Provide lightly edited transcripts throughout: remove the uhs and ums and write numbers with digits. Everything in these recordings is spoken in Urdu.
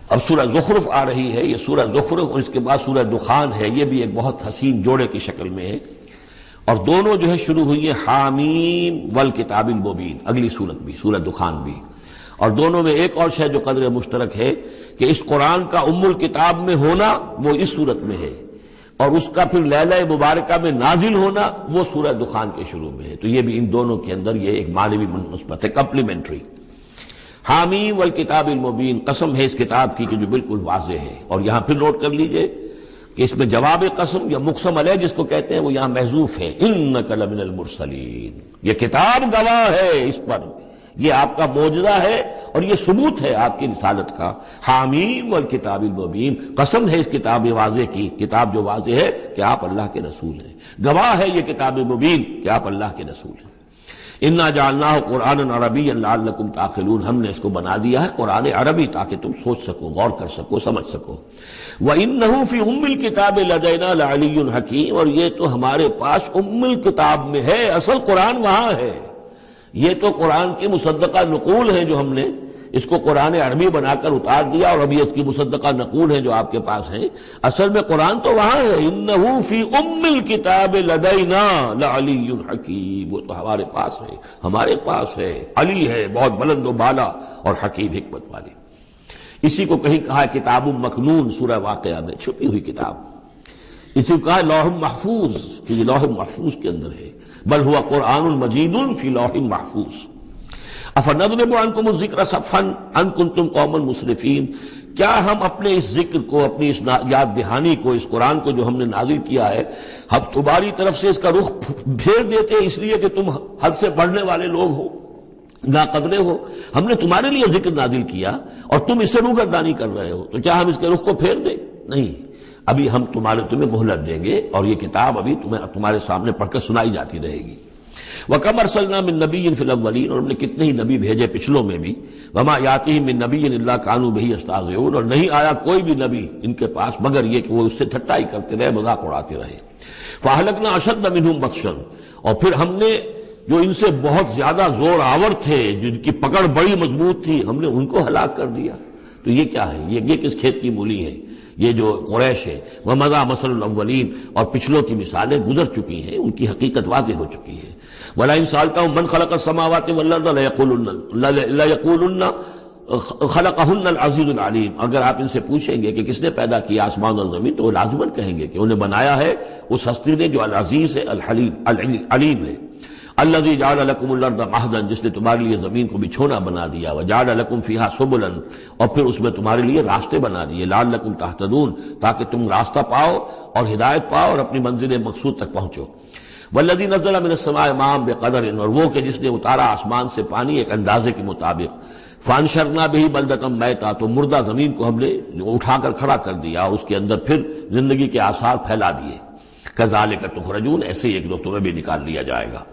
اب سورہ زخرف آ رہی ہے، یہ سورہ زخرف اور اس کے بعد سورہ دخان ہے، یہ بھی ایک بہت حسین جوڑے کی شکل میں ہے، اور دونوں جو ہے شروع ہوئی ہیں حامیم والکتاب المبین، اگلی سورت بھی سورہ دخان بھی، اور دونوں میں ایک اور شے جو قدر مشترک ہے کہ اس قرآن کا ام الکتاب میں ہونا وہ اس سورت میں ہے، اور اس کا پھر لیلہ مبارکہ میں نازل ہونا وہ سورہ دخان کے شروع میں ہے، تو یہ بھی ان دونوں کے اندر یہ ایک معنوی نسبت ہے، کمپلیمنٹری۔ حامیم والکتاب المبین، قسم ہے اس کتاب کی کہ جو بالکل واضح ہے، اور یہاں پھر نوٹ کر لیجئے کہ اس میں جواب قسم یا مقسم علیہ جس کو کہتے ہیں وہ یہاں محذوف ہے، انک لمن المرسلین، یہ کتاب گواہ ہے اس پر، یہ آپ کا معجزہ ہے اور یہ ثبوت ہے آپ کی رسالت کا۔ حامیم والکتاب المبین، قسم ہے اس کتاب واضح کی، کتاب جو واضح ہے کہ آپ اللہ کے رسول ہیں، گواہ ہے یہ کتاب مبین کہ آپ اللہ کے رسول ہیں۔ انا جعلناہ قرآنا عربیا لعلکم تعقلون، ہم نے اس کو بنا دیا ہے قرآن عربی تاکہ تم سوچ سکو، غور کر سکو، سمجھ سکو۔ وَإِنَّهُ فِي أُمِّ الْكِتَابِ لَدَيْنَا لَعَلِيٌّ حَكِيمٌ، اور یہ تو ہمارے پاس ام الکتاب میں ہے، اصل قرآن وہاں ہے، یہ تو قرآن کی مصدقہ نقول ہے جو ہم نے اس کو قرآن عربی بنا کر اتار دیا، اور ابھی اس کی مصدقہ نقول ہے جو آپ کے پاس ہیں، اصل میں قرآن تو وہاں ہے۔ انہ فی ام الکتاب لدینا لعلی حکیم، وہ تو ہمارے پاس ہے، ہمارے پاس ہے، علی ہے، بہت بلند و بالا اور حکیم حکمت والی۔ اسی کو کہیں کہا ہے کتاب مکنون سورہ واقعہ میں، چھپی ہوئی کتاب، اسی کو کہا لوح محفوظ کہ یہ لوح محفوظ کے اندر ہے، بل ہوا قرآن مجید فی لوح محفوظ۔ افنضرب عنکم الذکر صفحا ان کنتم قوما مسرفین، کیا ہم اپنے اس ذکر کو، اپنی اس یاد دہانی کو، اس قرآن کو جو ہم نے نازل کیا ہے، ہم تمہاری طرف سے اس کا رخ پھیر دیتے ہیں اس لیے کہ تم حد سے بڑھنے والے لوگ ہو، ناقدرے ہو؟ ہم نے تمہارے لیے ذکر نازل کیا اور تم اس سے روگردانی کر رہے ہو، تو کیا ہم اس کے رخ کو پھیر دیں؟ نہیں، ابھی ہم تمہیں مہلت دیں گے، اور یہ کتاب ابھی تمہارے سامنے پڑھ کر سنائی جاتی رہے گی۔ وَكَمْ أَرْسَلْنَا مِن نَبِيٍّ فِي الْأَوَّلِينَ، اور ہم نے کتنے ہی نبی بھیجے پچھلوں میں بھی، وَمَا يَأْتِيهِم مِّن نَبِيٍّ إِلَّا كَانُوا بِهِ يَسْتَهْزِئُونَ، اور نہیں آیا کوئی بھی نبی ان کے پاس مگر یہ کہ وہ اس سے ٹھٹائی کرتے رہے، مذاق اڑاتے رہے۔ فَأَهْلَكْنَا أَشَدَّ مِنْهُمْ بَطْشًا، اور پھر ہم نے جو ان سے بہت زیادہ زور آور تھے، جن کی پکڑ بڑی مضبوط تھی، ہم نے ان کو ہلاک کر دیا۔ تو یہ کیا ہے؟ یہ کس کھیت کی مولی ہے؟ یہ جو قریش ہے، وَمَضَىٰ مَثَلُ الْأَوَّلِينَ، اور پچھلوں کی مثالیں گزر چکی ہیں، ان کی حقیقت واضح ہو چکی ہے۔ وَلَئِن سَأَلْتَهُم مَّنْ خَلَقَ السَّمَاوَاتِ وَالْأَرْضَ لَيَقُولُنَّ خَلَقَهُنَّ الْعَزِيزُ الْعَلِيمُ، اگر آپ ان سے پوچھیں گے کہ کس نے پیدا کیا آسمان اور زمین، تو وہ لازماً کہیں گے کہ انہیں بنایا ہے اس ہستی نے جو العزیز ہے، الحلیم علیم ہے۔ الذی جعل لکم الارض مہدا، جس نے تمہارے لیے زمین کو بچھونا بنا دیا، وجعل لکم فیہا سبلا، اور پھر اس میں تمہارے لیے راستے بنا دیے، لعلکم تہتدون، تاکہ تم راستہ پاؤ اور ہدایت پاؤ اور اپنی منزل مقصود تک پہنچو۔ والذی نزل من السماء ماء بقدر، اور وہ کہ جس نے اتارا آسمان سے پانی ایک اندازے کے مطابق، فانشرنا بہ بلدۃ میتا، تو مردہ زمین کو ہم نے اٹھا کر کھڑا کر دیا، اس کے اندر پھر زندگی کے آثار پھیلا دیے۔ کذالک تخرجون، ایسے ہی ایک روز تمہیں بھی نکال لیا جائے گا۔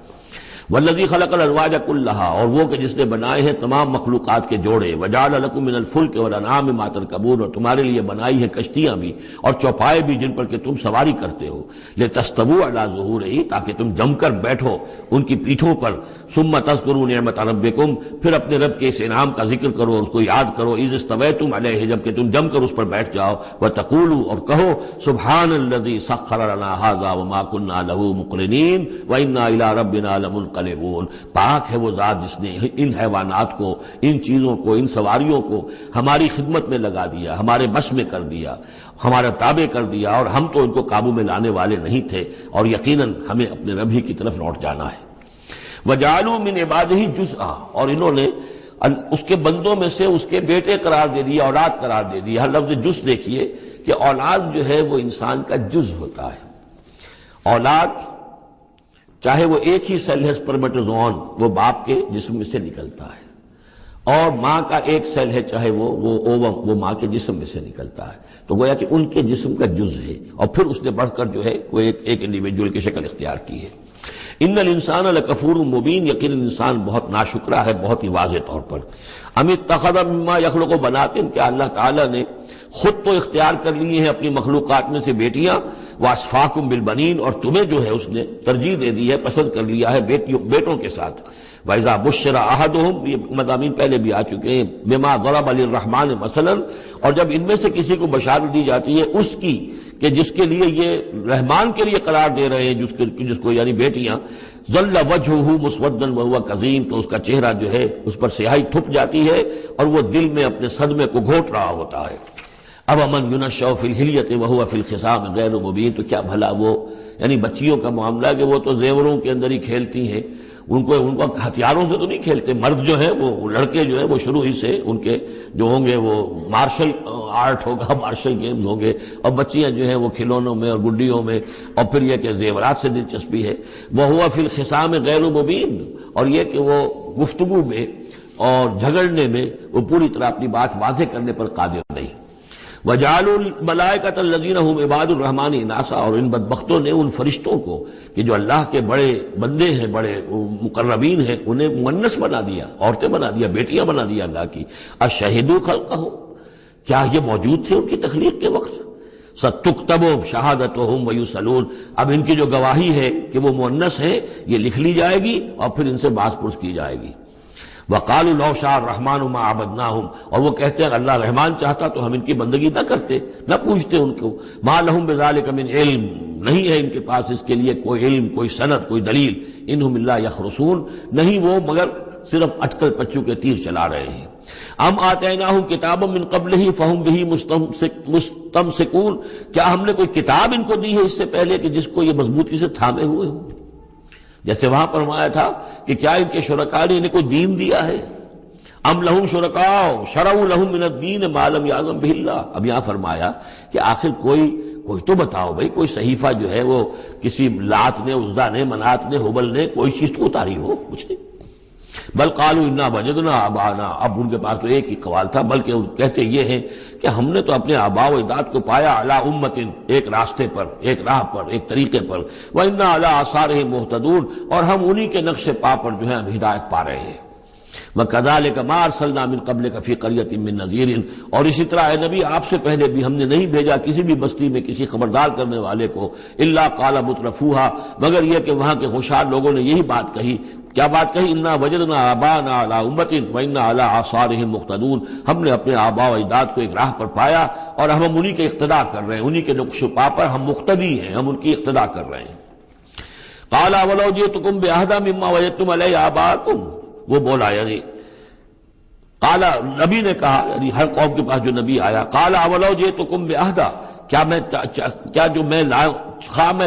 والذی خلق الازواج کلھا، اور وہ کہ جس نے بنائے ہیں تمام مخلوقات کے جوڑے، وجعل لکم من الفلک والانعام ما ترکبون، اور تمہارے لیے بنائی ہیں کشتیاں بھی اور چوپائے بھی جن پر کہ تم سواری کرتے ہو، لتستووا علی ظہورہ، تاکہ تم جم کر بیٹھو ان کی پیٹھوں پر، ثم تذکروا نعمت ربکم، پھر اپنے رب کے اس انعام کا ذکر کرو، اس کو یاد کرو، اذ استویتم علیہ، جب کہ تم جم کر اس پر بیٹھ جاؤ، وتقولوا، اور کہو، سبحان الذی سخر لنا ھذا وما كنا له مقرنین وانا الی ربنا لمنقلبون، پاک ہے وہ ذات جس نے ان حیوانات کو، ان چیزوں کو، ان سواریوں کو ہماری خدمت میں لگا دیا، ہمارے بس میں کر دیا، ہمارا تابع کر دیا، اور ہم تو ان کو قابو میں لانے والے نہیں تھے، اور یقیناً ہمیں اپنے رب ہی کی طرف لوٹ جانا ہے۔ وَجَعَلُوا مِنْ عِبَادِهِ جُزْءًا، اور انہوں نے اس کے بندوں میں سے اس کے بیٹے قرار دے دیا، اولاد قرار دے دیا۔ ہر لفظ جز دیکھیے کہ اولاد جو ہے وہ انسان کا جز ہوتا ہے۔ اولاد چاہے وہ ایک ہی سیل ہے سپرمیٹوزوون، وہ باپ کے جسم میں سے نکلتا ہے، اور ماں کا ایک سیل ہے چاہے وہ اووم، وہ ماں کے جسم میں سے نکلتا ہے، تو گویا کہ ان کے جسم کا جز ہے، اور پھر اس نے بڑھ کر جو ہے وہ ایک انڈیویجول کی شکل اختیار کی ہے۔ ان الانسان لکفور مبین، یقیناً انسان بہت ناشکرا ہے، بہت ہی واضح طور پر۔ ام اتخذ مما یخلق بنات، کیا اللہ تعالیٰ نے خود تو اختیار کر لیے ہیں اپنی مخلوقات میں سے بیٹیاں، واسفاکم بالبنین، اور تمہیں جو ہے اس نے ترجیح دے دی ہے، پسند کر لیا ہے بیٹوں کے ساتھ۔ وَإِذَا بُشِّرَ أَحَدُهُمْ، یہ مضامین پہلے بھی آ چکے ہیں، بِمَا ضَرَبَ لِلرَّحْمَٰنِ مثلاً، اور جب ان میں سے کسی کو بشارت دی جاتی ہے اس کی کہ جس کے لیے یہ رحمان کے لیے قرار دے رہے ہیں، جس کو یعنی بیٹیاں، ظَلَّ وَجْهُهُ مُسْوَدًّا وَهُوَ كَظِيمٌ، تو اس کا چہرہ جو ہے اس پر سیاہی تھپ جاتی ہے اور وہ دل میں اپنے صدمے کو گھوٹ رہا ہوتا ہے۔ أَوَمَنْ يُنَشَّأُ فِي الْحِلْيَةِ وَهُوَ فِي الْخِصَامِ غَيْرُ مُبِينٍ، تو کیا بھلا وہ یعنی بچیوں کا معاملہ کہ وہ تو زیوروں کے اندر ہی کھیلتی ہیں، ان کو ہتھیاروں سے تو نہیں کھیلتے۔ مرد جو ہے وہ لڑکے جو ہے وہ شروع ہی سے ان کے جو ہوں گے وہ مارشل آرٹ ہوگا، مارشل گیمز ہوں گے، اور بچیاں جو ہیں وہ کھلونوں میں اور گڈیوں میں، اور پھر یہ کہ زیورات سے دلچسپی ہے۔ وَهُوَ فِي الْخِصَامِ غَيْرُ مُبِينٍ، اور یہ کہ وہ گفتگو میں اور جھگڑنے میں وہ پوری طرح اپنی بات واضح کرنے پر قادر نہیں۔ وَجَعَلُوا الْمَلَائِكَةَ الَّذِينَ هُمْ عِبَادُ الرَّحْمَنِ إِنَاثًا، اور ان بدبختوں نے ان فرشتوں کو کہ جو اللہ کے بڑے بندے ہیں، بڑے مقربین ہیں، انہیں مؤنث بنا دیا، عورتیں بنا دیا، بیٹیاں بنا دیا اللہ کی۔ أَشَهِدُوا خَلْقَهُمْ، کیا یہ موجود تھے ان کی تخلیق کے وقت؟ سَتُكْتَبُ شَهَادَتُهُمْ وَيُسْأَلُونَ، اب ان کی جو گواہی ہے کہ وہ مؤنث ہے یہ لکھ لی جائے گی اور پھر ان سے بحث پرس کی جائے گی۔ وَقَالُوا لَوْ شَاءَ الرَّحْمَٰنُ مَا عَبَدْنَاهُمْ، اور وہ کہتے ہیں اللہ رحمان چاہتا تو ہم ان کی بندگی نہ کرتے، نہ پوچھتے ان کو۔ مَا لَهُمْ بِذَٰلِكَ مِنْ علم، نہیں ہے ان کے پاس اس کے لیے کوئی علم، کوئی سند، کوئی دلیل۔ اِنْهُمْ إِلَّا يَخْرُصُونَ، نہیں وہ مگر صرف اٹکل پچو کے تیر چلا رہے ہیں۔ ام آتیناہم کتابا من قبلہ فہم بہ مستمسکون، کیا ہم نے کوئی کتاب ان کو دی ہے اس سے پہلے کہ جس کو یہ مضبوطی سے تھامے ہوئے ہوں؟ جیسے وہاں فرمایا تھا کہ کیا ان کے شرکاء نے انہیں کوئی دین دیا ہے؟ ام لہم شرکاء شرعوا لہم من الدین ما لم یعظم بہ اللہ، اب یہاں فرمایا کہ آخر کوئی تو بتاؤ بھائی، کوئی صحیفہ جو ہے وہ کسی لات نے، عزا نے، منات نے، ہبل نے کوئی چیز تو اتاری ہو؟ کچھ نہیں۔ بل قالوا انا وجدنا آباءنا، اب ان کے پاس تو ایک ہی قوال تھا، بلکہ کہتے یہ ہیں کہ ہم نے تو اپنے آباء و اجداد کو پایا علی امت، ایک راستے پر، ایک راہ پر، ایک طریقے پر، وانا علی آثارہم مہتدون، اور ہم انہی کے نقش پا پر جو ہے ہم ہدایت پا رہے ہیں۔ وَكَذَلِكَ مَا أَرْسَلْنَا مِن قَبْلِكَ فِي قَرْيَةٍ مِّن نَذِيرٍ، اور اسی طرح اے نبی آپ سے پہلے بھی ہم نے نہیں بھیجا کسی بھی بستی میں کسی خبردار کرنے والے کو، إِلَّا قَالَ مُتْرَفُوهَا، مگر یہ کہ وہاں کے خوشحال لوگوں نے یہی بات کہی۔ کیا بات کہی؟ اِنَّا وَجَدْنَا آبَاءَنَا عَلَىٰ أُمَّةٍ وَإِنَّا عَلَىٰ آثَارِهِم مُقْتَدُونَ، ہم نے اپنے آباء و اجداد کو ایک راہ پر پایا اور ہم انہی کے اقتداء کر رہے ہیں، انہی کے نقش و پا پر ہم مقتدی ہیں، ہم ان کی اقتداء کر رہے ہیں۔ قَالَ وَلَوْ جِئْتُكُم بِأَهْدَىٰ مِمَّا وَجَدتُّمْ عَلَيْهِ آبَاءَكُمْ، وہ بولا یعنی قال، نبی نے کہا، یعنی ہر قوم کے پاس جو نبی آیا، قال اولو جئتکم بأہدیٰ، کیا جو میں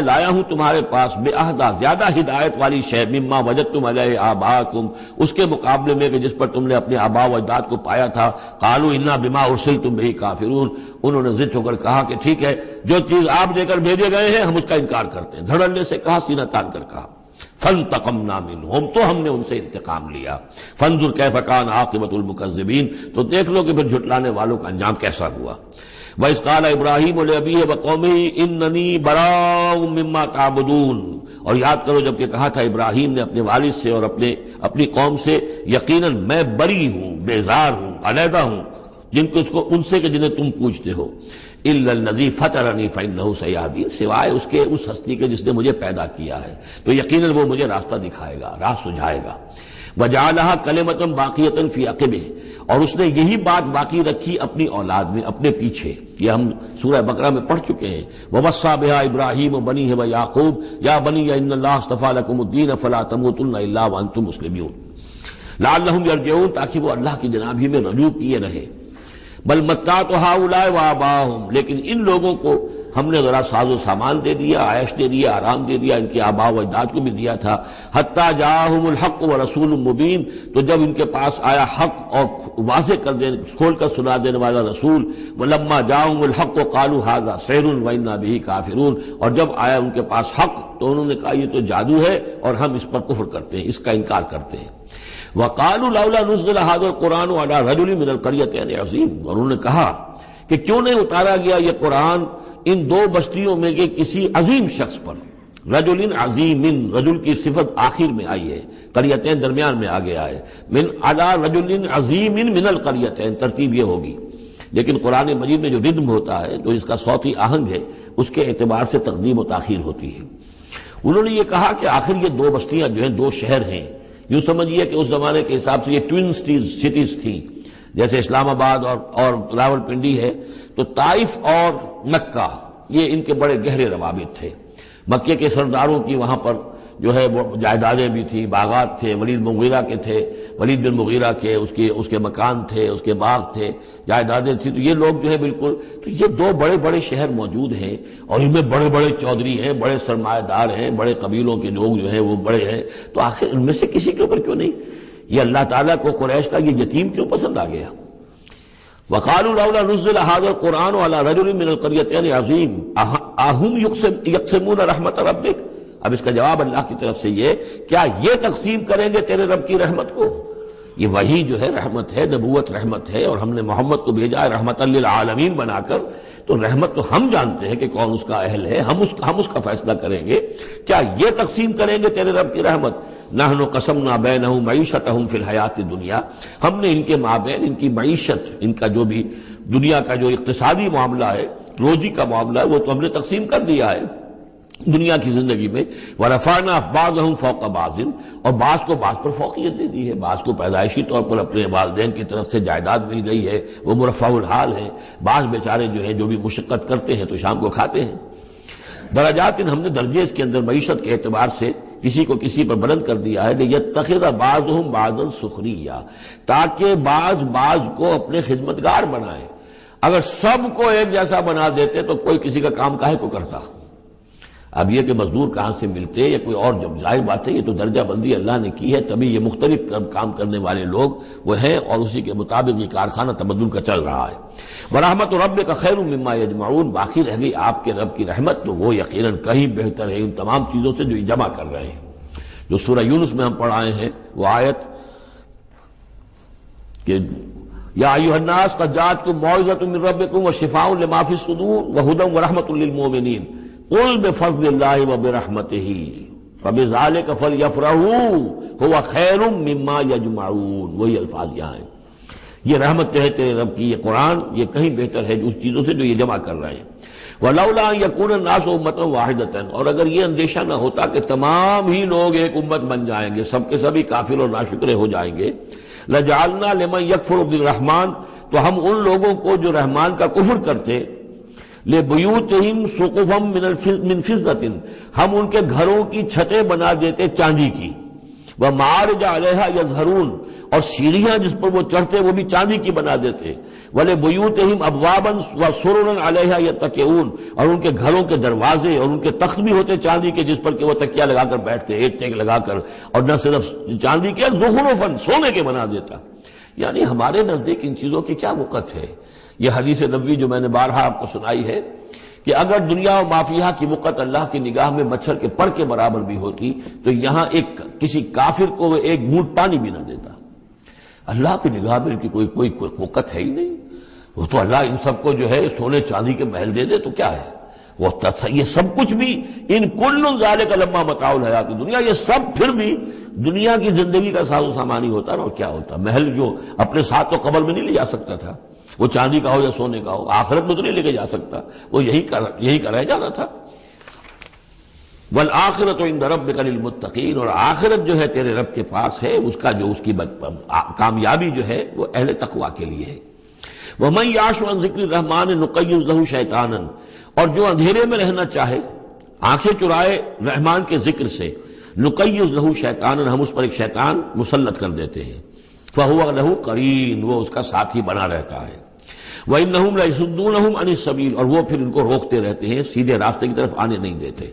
لایا ہوں تمہارے پاس بأہدیٰ، زیادہ ہدایت والی شے، مما وجدتم علیہ آباءکم، اس کے مقابلے میں کہ جس پر تم نے اپنے آباء و اجداد کو پایا تھا۔ قالوا انا بما ارسلتم بہ کافرون، انہوں نے ضد ہو کر کہا کہ ٹھیک ہے، جو چیز آپ دے کر بھیجے گئے ہیں ہم اس کا انکار کرتے ہیں۔ دھڑلنے سے کہا، سینہ تان کر کہا۔ فانتقمنا منہم، تو ہم نے ان سے انتقام لیا۔ فانظر کیف کان عاقبۃ المکذبین، تو دیکھ لو کہ پھر جھٹلانے والوں کا انجام کیسا ہوا۔ وَإِذْ قَالَ إِبْرَاهِيمُ لِأَبِيهِ وَقَوْمِهِ إِنَّنِي بَرَاءٌ مِّمَّا تَعْبُدُونَ، اور یاد کرو جب کہ کہا تھا ابراہیم نے اپنے والد سے اور اپنی قوم سے، یقیناً میں بری ہوں، بیزار ہوں، علیحدہ ہوں ان سے کہ جنہیں تم پوجتے ہو۔ إِلَّا الَّذِي فَطَرَنِي فَإِنَّهُ سَيَهْدِينِ، سوائے اس کے اس ہستی کے جس نے مجھے پیدا کیا ہے تو یقیناً وہ مجھے راستہ دکھائے گا، راہ سجھائے گا۔ وَجَعَلَهَا كَلِمَةً بَاقِيَةً فِي عَقِبِهِ، اور اس نے یہی بات باقی رکھی اپنی اولاد میں، اپنے پیچھے۔ یہ ہم سورہ بقرہ میں پڑھ چکے ہیں۔ وَوَصَّىٰ بِهَا إِبْرَاهِيمُ بَنِيهِ وَيَعْقُوبُ يَا بَنِيَّ إِنَّ اللَّهَ اصْطَفَىٰ لَكُمُ الدِّينَ فَلَا تَمُوتُنَّ إِلَّا وَأَنتُم مُّسْلِمُونَ لَعَلَّهُمْ يَرْجِعُونَ، تاکہ وہ اللہ کی جناب ہی میں رجوع کیے رہے۔ بل متعت ہؤلاء وآباءهم، لیکن ان لوگوں کو ہم نے ذرا ساز و سامان دے دیا، عیش دے دیا، آرام دے دیا، ان کے آباء و اجداد کو بھی دیا تھا۔ حتیٰ جاءہم الحق ورسول مبین، تو جب ان کے پاس آیا حق اور واضح کھول کر سنا دینے والا رسول، ولما جاءہم الحق قالوا ھذا سحر وإنا به کافرون، اور جب آیا ان کے پاس حق تو انہوں نے کہا یہ تو جادو ہے اور ہم اس پر کفر کرتے ہیں، اس کا انکار کرتے ہیں۔ وَقَالُوا لَوْلَا نُزِّلَ هَٰذَا الْقُرْآنُ عَلَىٰ رَجُلٍ مِّنَ الْقَرْيَتَيْنِ عَظِيمٍ، اور انہوں نے کہا کہ کیوں نہیں اتارا گیا یہ قرآن ان دو بستیوں میں کے کسی عظیم شخص پر۔ رجل عظیم، رجل کی صفت آخر میں آئی ہے، قریتین درمیان میں آگے آئے، من علی رجل عظیم من القریتین، ترتیب یہ ہوگی۔ لیکن قرآن مجید میں جو ردم ہوتا ہے، جو اس کا صوتی آہنگ ہے، اس کے اعتبار سے تقدیم و تاخیر ہوتی ہے۔ انہوں نے یہ کہا کہ آخر یہ دو بستیاں جو ہیں، دو شہر ہیں، یوں سمجھیے کہ اس زمانے کے حساب سے یہ ٹوین سٹیز تھیں، جیسے اسلام آباد اور راول پنڈی ہے، تو طائف اور مکہ یہ ان کے بڑے گہرے روابط تھے۔ مکے کے سرداروں کی وہاں پر جو ہے وہ جائیدادیں بھی تھیں، باغات تھے، ولید مغیرہ کے تھے، ولید بن مغیرہ کے اس کے مکان تھے، اس کے باغ تھے، جائیدادیں تھیں، تو یہ لوگ جو ہے بالکل، تو یہ دو بڑے بڑے شہر موجود ہیں اور ان میں بڑے بڑے چودھری ہیں، بڑے سرمایہ دار ہیں، بڑے قبیلوں کے لوگ جو ہیں وہ بڑے ہیں، تو آخر ان میں سے کسی کے اوپر کیوں نہیں؟ یہ اللہ تعالیٰ کو قریش کا یہ یتیم کیوں پسند آ گیا؟ وَقَالُوا لَوْلَا نُزِّلَ هَذَا الْقُرْآنُ عَلَى رَجُلٍ مِّنَ الْقَرْيَتَيْنِ عَظِيمٍ أَهُمْ يَقْسِمُونَ رَحْمَتَ رَبِّكَ۔ اب اس کا جواب اللہ کی طرف سے یہ، کیا یہ تقسیم کریں گے تیرے رب کی رحمت کو؟ یہ وحی جو ہے رحمت ہے، نبوت رحمت ہے، اور ہم نے محمد کو بھیجا ہے رحمت للعالمین بنا کر، تو رحمت تو ہم جانتے ہیں کہ کون اس کا اہل ہے، ہم اس کا فیصلہ کریں گے، کیا یہ تقسیم کریں گے تیرے رب کی رحمت؟ نحن قسمنا بینہم معیشتہم فی الحیات الدنیا، ہم نے ان کے مابین ان کی معیشت، ان کا جو بھی دنیا کا جو اقتصادی معاملہ ہے، روزی کا معاملہ ہے، وہ تو ہم نے تقسیم کر دیا ہے دنیا کی زندگی میں۔ وَرَفَعْنَا بَعْضَهُمْ فَوْقَ بَعْضٍ، اور بعض کو بعض پر فوقیت دے دی ہے، بعض کو پیدائشی طور پر اپنے والدین کی طرف سے جائیداد مل گئی ہے، وہ مرفع الحال ہے، بعض بیچارے جو ہیں جو بھی مشقت کرتے ہیں تو شام کو کھاتے ہیں۔ درجات، ہم نے درجے اس کے اندر معیشت کے اعتبار سے کسی کو کسی پر بلند کر دیا ہے، لِيَتَّخِذَ بَعْضُهُمْ بَعْضًا سُخْرِيًّا، تاکہ بعض کو اپنے خدمتگار بنائے۔ اگر سب کو ایک جیسا بنا دیتے تو کوئی کسی کا کام کاہے کو کرتا؟ اب یہ کہ مزدور کہاں سے ملتے یا کوئی اور، جب ظاہر بات ہے یہ تو درجہ بندی اللہ نے کی ہے، تبھی یہ مختلف کام کرنے والے لوگ وہ ہیں، اور اسی کے مطابق یہ کارخانہ تبدل کا چل رہا ہے۔ وَرَحْمَتُ رَبِّكَ خَيْرٌ مِّمَّا يَجْمَعُونَ، باقی رہ گئی آپ کے رب کی رحمت، تو وہ یقیناً کہیں بہتر ہے ان تمام چیزوں سے جو یہ جمع کر رہے ہیں۔ جو سورہ یونس میں ہم پڑھائے ہیں وہ آیت کہ یا ایھا الناس قد جاءتکم موعظۃ من ربکم وشفاء لما فی الصدور وہدی ورحمۃ للمؤمنین قل بفضل اللہ وبرحمتہ فبذلک فلیفرحوا ھو خیر مما یجمعون، وہی الفاظ یہاں ہیں۔ یہ رحمت جو ہے تیرے رب کی، یہ قرآن، یہ کہیں بہتر ہے اس چیزوں سے جو یہ جمع کر رہے ہیں۔ وَلَوْلَا أَن يَكُونَ النَّاسُ أُمَّةً وَاحِدَةً، اور اگر یہ اندیشہ نہ ہوتا کہ تمام ہی لوگ ایک امت بن جائیں گے، سب کے سبھی کافر اور ناشکرے ہو جائیں گے، لَجَعَلْنَا لِمَن يَكْفُرُ بِالرَّحْمَٰنِ، تو ہم ان لوگوں کو جو رحمان کا کفر کرتے، لِبُيُوتِهِمْ سُقُفًا مِّن فِضَّةٍ، ہم ان کے گھروں کی چھتیں بنا دیتے چاندی کی، وَمَعَارِجَ عَلَيْهَا يَظْهَرُونَ، اور سیڑھیاں جس پر وہ چڑھتے وہ بھی چاندی کی بنا دیتے، وَلِبُيُوتِهِمْ أَبْوَابًا وَسُرُرًا عَلَيْهَا يَتَّكِئُونَ، اور ان کے گھروں کے دروازے اور ان کے تخت بھی ہوتے چاندی کے جس پر کہ وہ تکیہ لگا کر بیٹھتے، ایک ٹیک لگا کر، اور نہ صرف چاندی کے، زخرفاً، سونے کے بنا دیتا۔ یعنی ہمارے نزدیک ان چیزوں کی کیا وقت ہے؟ یہ حدیث نبوی جو میں نے بارہا آپ کو سنائی ہے کہ اگر دنیا و مافیہ کی وقت اللہ کی نگاہ میں مچھر کے پر کے برابر بھی ہوتی تو یہاں کسی کافر کو ایک گھونٹ پانی بھی نہ دیتا۔ اللہ کی نگاہ میں ان کی کوئی وقت ہے ہی نہیں، وہ تو اللہ ان سب کو جو ہے سونے چاندی کے محل دے دے تو کیا ہے، وہ یہ سب کچھ بھی، ان کل ذالک لما متاع الحیات الدنیا، یہ سب پھر بھی دنیا کی زندگی کا ساز و سامان ہی ہوتا نا، اور کیا ہوتا؟ محل جو اپنے ساتھ تو قبر میں نہیں لے جا سکتا تھا، وہ چاندی کا ہو یا سونے کا ہو، آخرت میں تو نہیں لے کے جا سکتا، وہ یہی کا رہ جانا تھا۔ والآخرۃ عند ربک للمتقین، اور آخرت جو ہے تیرے رب کے پاس ہے، اس کا جو اس کی کامیابی جو ہے وہ اہل تقوی کے لیے ہے۔ ومن یعش عن ذکر الرحمن نقیض له شیطانا، اور جو اندھیرے میں رہنا چاہے، آنکھیں چرائے رحمان کے ذکر سے، نقیض له شیطانا، ہم اس پر ایک شیطان مسلط کر دیتے ہیں، فهو له قرین، وہ اس کا ساتھی بنا رہتا ہے، وانہم لیصدونہم عن السبیل، اور وہ پھر ان کو روکتے رہتے ہیں، سیدھے راستے کی طرف آنے نہیں دیتے،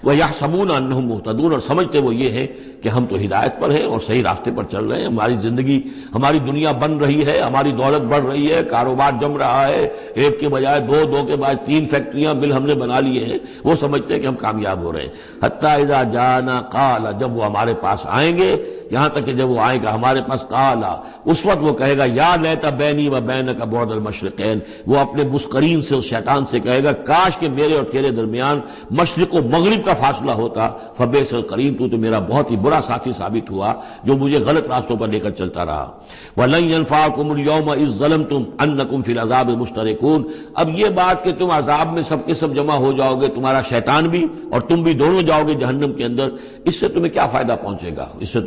وَيَحْسَبُونَ أَنَّهُمْ مُهْتَدُونَ، اور سمجھتے وہ یہ ہے کہ ہم تو ہدایت پر ہیں اور صحیح راستے پر چل رہے ہیں، ہماری زندگی، ہماری دنیا بن رہی ہے، ہماری دولت بڑھ رہی ہے، کاروبار جم رہا ہے، ایک کے بجائے دو کے بعد 3 فیکٹریاں بل ہم نے بنا لیے ہیں، وہ سمجھتے ہیں کہ ہم کامیاب ہو رہے ہیں۔ حَتَّى إِذَا جَاءَنَا قَالَ، جب وہ ہمارے پاس آئیں گے، یہاں تک کہ جب وہ آئے گا ہمارے پاس، قَالَ، اس وقت وہ کہے گا یا لیت بینی و بینک بعد المشرقین، وہ اپنے مسقرین سے، اس شیطان سے کہے گا کاش کہ میرے اور تیرے درمیان مشرق و مغرب کا فاصلہ ہوتا فبئس القرین، تو میرا بہت ہی برا ساتھی ثابت ہوا جو مجھے غلط راستوں پر لے کر چلتا رہا۔ وَلَن يَنفَعَكُمُ الْيَوْمَ إِذ ظَّلَمْتُمْ أَنَّكُمْ فِي الْعَذَابِ مُشْتَرِكُونَ۔ اب یہ بات کہ تم عذاب میں سب کے سب جمع ہو جاؤ گے، تمہارا شیطان بھی اور تم بھی دونوں جاؤ گے جہنم کے اندر، اس سے تمہیں کیا فائدہ پہنچے گا؟ اس سے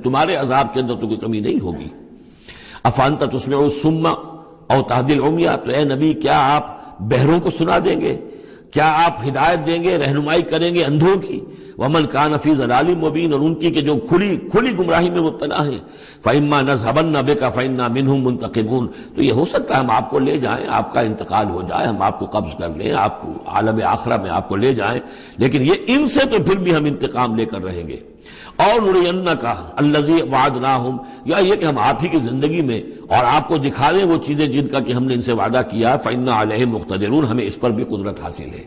تمہارے عذاب کے اندر تو کوئی کمی نہیں ہوگی۔ أَفَأَنْتَ تُسْمِعُ الصُّمَّ أَوْ تَهْدِي الْعُمْيَ، تو اے نبی کیا آپ بہروں کو سنا دیں گے؟ کیا آپ ہدایت دیں گے، رہنمائی کریں گے اندھوں کی؟ وَمَنْ كَانَ فِي ضَلَالٍ مُبِينٍ، اور ان کی کہ جو کھلی گمراہی میں مبتلا ہیں، فَإِمَّا نَذْهَبَنَّ بِكَ فَإِنَّا مِنْهُمْ مُنْتَقِمُونَ، تو یہ ہو سکتا ہے ہم آپ کو لے جائیں، آپ کا انتقال ہو جائے، ہم آپ کو قبض کر لیں، آپ کو عالم آخرہ میں آپ کو لے جائیں، لیکن یہ ان سے تو پھر بھی ہم انتقام لے کر رہیں گے۔ اور نُرِيَنَّكَ الَّذِي وَعَدْنَاهُمْ، یا یہ کہ ہم آپ ہی کی زندگی میں اور آپ کو دکھا دیں وہ چیزیں جن کا کہ ہم نے ان سے وعدہ کیا، فَإِنَّا عَلَيْهِمْ مُقْتَدِرُونَ، ہمیں اس پر بھی قدرت حاصل ہے،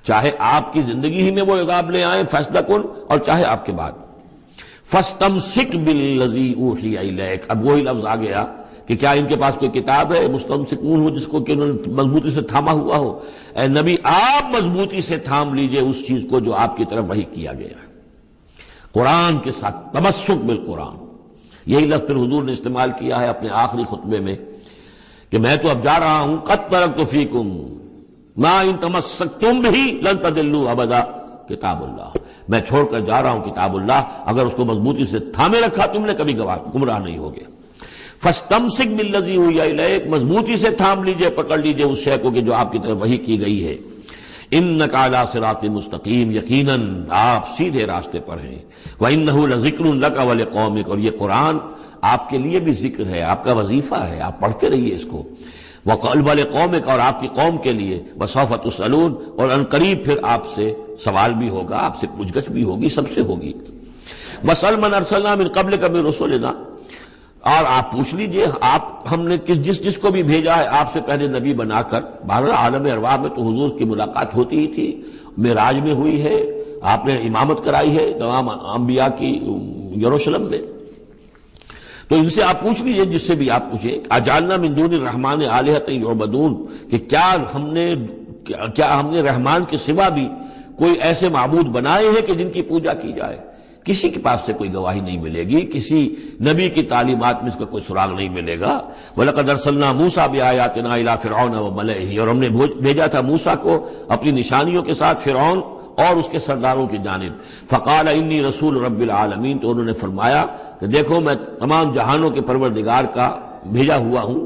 چاہے آپ کی زندگی ہی میں وہ عذاب لے آئیں فیصلہ کن، اور چاہے آپ کے بعد۔ فَاسْتَمْسِكْ بِالَّذِي أُوحِيَ إِلَيْكَ، اب وہی لفظ آ گیا کہ کیا ان کے پاس کوئی کتاب ہے مستمسکون ہو جس کو کہ انہوں نے مضبوطی سے تھاما ہوا ہو؟ اے نبی آپ مضبوطی سے تھام لیجئے اس چیز کو جو آپ کی طرف وحی کیا گیا ہے، قرآن کے ساتھ تمسک بالقرآن۔ یہی لفظ پھر حضور نے استعمال کیا ہے اپنے آخری خطبے میں کہ میں تو اب جا رہا ہوں، قد ترکت فیکم ما ان تمسکتم بہ لن تضلوا ابدا، کتاب اللہ، میں چھوڑ کر جا رہا ہوں کتاب اللہ، اگر اس کو مضبوطی سے تھامے رکھا تم نے کبھی گمراہ نہیں ہوگے۔ فاستمسک بالذی اوحی الیک، مضبوطی سے تھام لیجئے، پکڑ لیجئے اس شے کو کہ جو آپ کی طرف وحی کی گئی ہے۔ انک علی صراط مستقیم، یقیناً آپ سیدھے راستے پر ہیں۔ وانہ لذکر لک ولقومک، اور یہ قرآن آپ کے لیے بھی ذکر ہے، آپ کا وظیفہ ہے، آپ پڑھتے رہیے اس کو۔ ولقومک، اور آپ کی قوم کے لیے۔ وسوف تسألون، اور ان قریب پھر آپ سے سوال بھی ہوگا، آپ سے پوچھ گچھ بھی ہوگی، سب سے ہوگی۔ واسأل من ارسلنا من قبلک من رسلنا، اور آپ پوچھ لیجئے آپ ہم نے جس کو بھی بھیجا ہے آپ سے پہلے نبی بنا کر۔ بہرحال عالم ارواح میں تو حضور کی ملاقات ہوتی ہی تھی، معراج میں ہوئی ہے، آپ نے امامت کرائی ہے تمام انبیاء کی یروشلم میں، تو ان سے آپ پوچھ لیجئے جس سے بھی آپ پوچھیں۔ اجعلنا من دون الرحمن آلہۃ یعبدون، کہ کیا ہم نے رحمان کے سوا بھی کوئی ایسے معبود بنائے ہیں کہ جن کی پوجا کی جائے؟ کسی کے پاس سے کوئی گواہی نہیں ملے گی، کسی نبی کی تعلیمات میں اس کا کوئی سراغ نہیں ملے گا۔ وَلَقَدْ أَرْسَلْنَا مُوسَىٰ بِآيَاتِنَا إِلَىٰ فِرْعَوْنَ وَمَلَئِهِ، اور ہم نے بھیجا تھا موسیٰ کو اپنی نشانیوں کے ساتھ فرعون اور اس کے سرداروں کی جانب۔ فَقَالَ إِنِّي رَسُولُ رَبِّ الْعَالَمِينَ، تو انہوں نے فرمایا کہ دیکھو میں تمام جہانوں کے پروردگار کا بھیجا ہوا ہوں،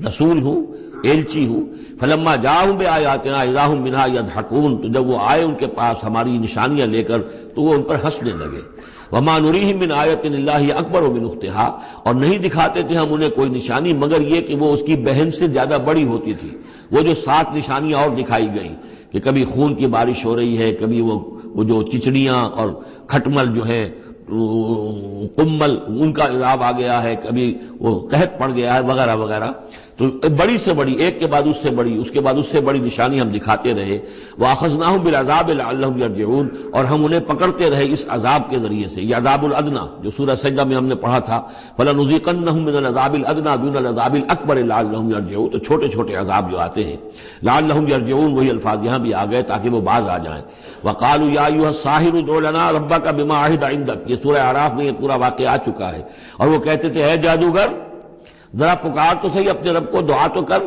رسول ہوں، ایلچی ہوں۔ فلما جاءہم بآیاتنا اذا ہم منہا یضحکون، تو جب وہ آئے ان کے پاس ہماری نشانیاں لے کر تو وہ ان پر ہنسنے لگے۔ وما نریہم من آیۃ الا ہی اکبر من اختہا، اور نہیں دکھاتے تھے ہم انہیں کوئی نشانی مگر یہ کہ وہ اس کی بہن سے زیادہ بڑی ہوتی تھی۔ وہ جو 7 نشانیاں اور دکھائی گئیں کہ کبھی خون کی بارش ہو رہی ہے، کبھی وہ جو چچڑیاں اور کھٹمل جو ہے قمل ان کا عذاب آ گیا ہے، کبھی وہ قحط پڑ گیا ہے وغیرہ وغیرہ، تو بڑی سے بڑی ایک کے بعد اس سے بڑی، اس کے بعد اس سے بڑی نشانی ہم دکھاتے رہے۔ وَأَخَذْنَاهُمْ بِالْعَذَابِ لَعَلَّهُمْ يَرْجِعُونَ، اور ہم انہیں پکڑتے رہے اس عذاب کے ذریعے سے، یہ عذاب الادنیٰ جو سورہ سجدہ میں ہم نے پڑھا تھا، فَلَنُذِيقَنَّهُم مِّنَ الْعَذَابِ الْأَدْنَىٰ دُونَ الْعَذَابِ الْأَكْبَرِ لَعَلَّهُمْ يَرْجِعُونَ، تو چھوٹے چھوٹے عذاب جو آتے ہیں لَعَلَّهُمْ يَرْجِعُونَ، وہی الفاظ یہاں بھی آ گئے تاکہ وہ باز آ جائیں۔ وَقَالُوا يَا أَيُّهَا السَّاحِرُ ادْعُ لَنَا رَبَّكَ بِمَا عَهِدَ عِندَكَ، یہ سورہ اعراف میں یہ پورا واقعہ آ چکا ہے، اور وہ کہتے تھے اے جادوگر ذرا پکار تو صحیح اپنے رب کو، دعا تو کر،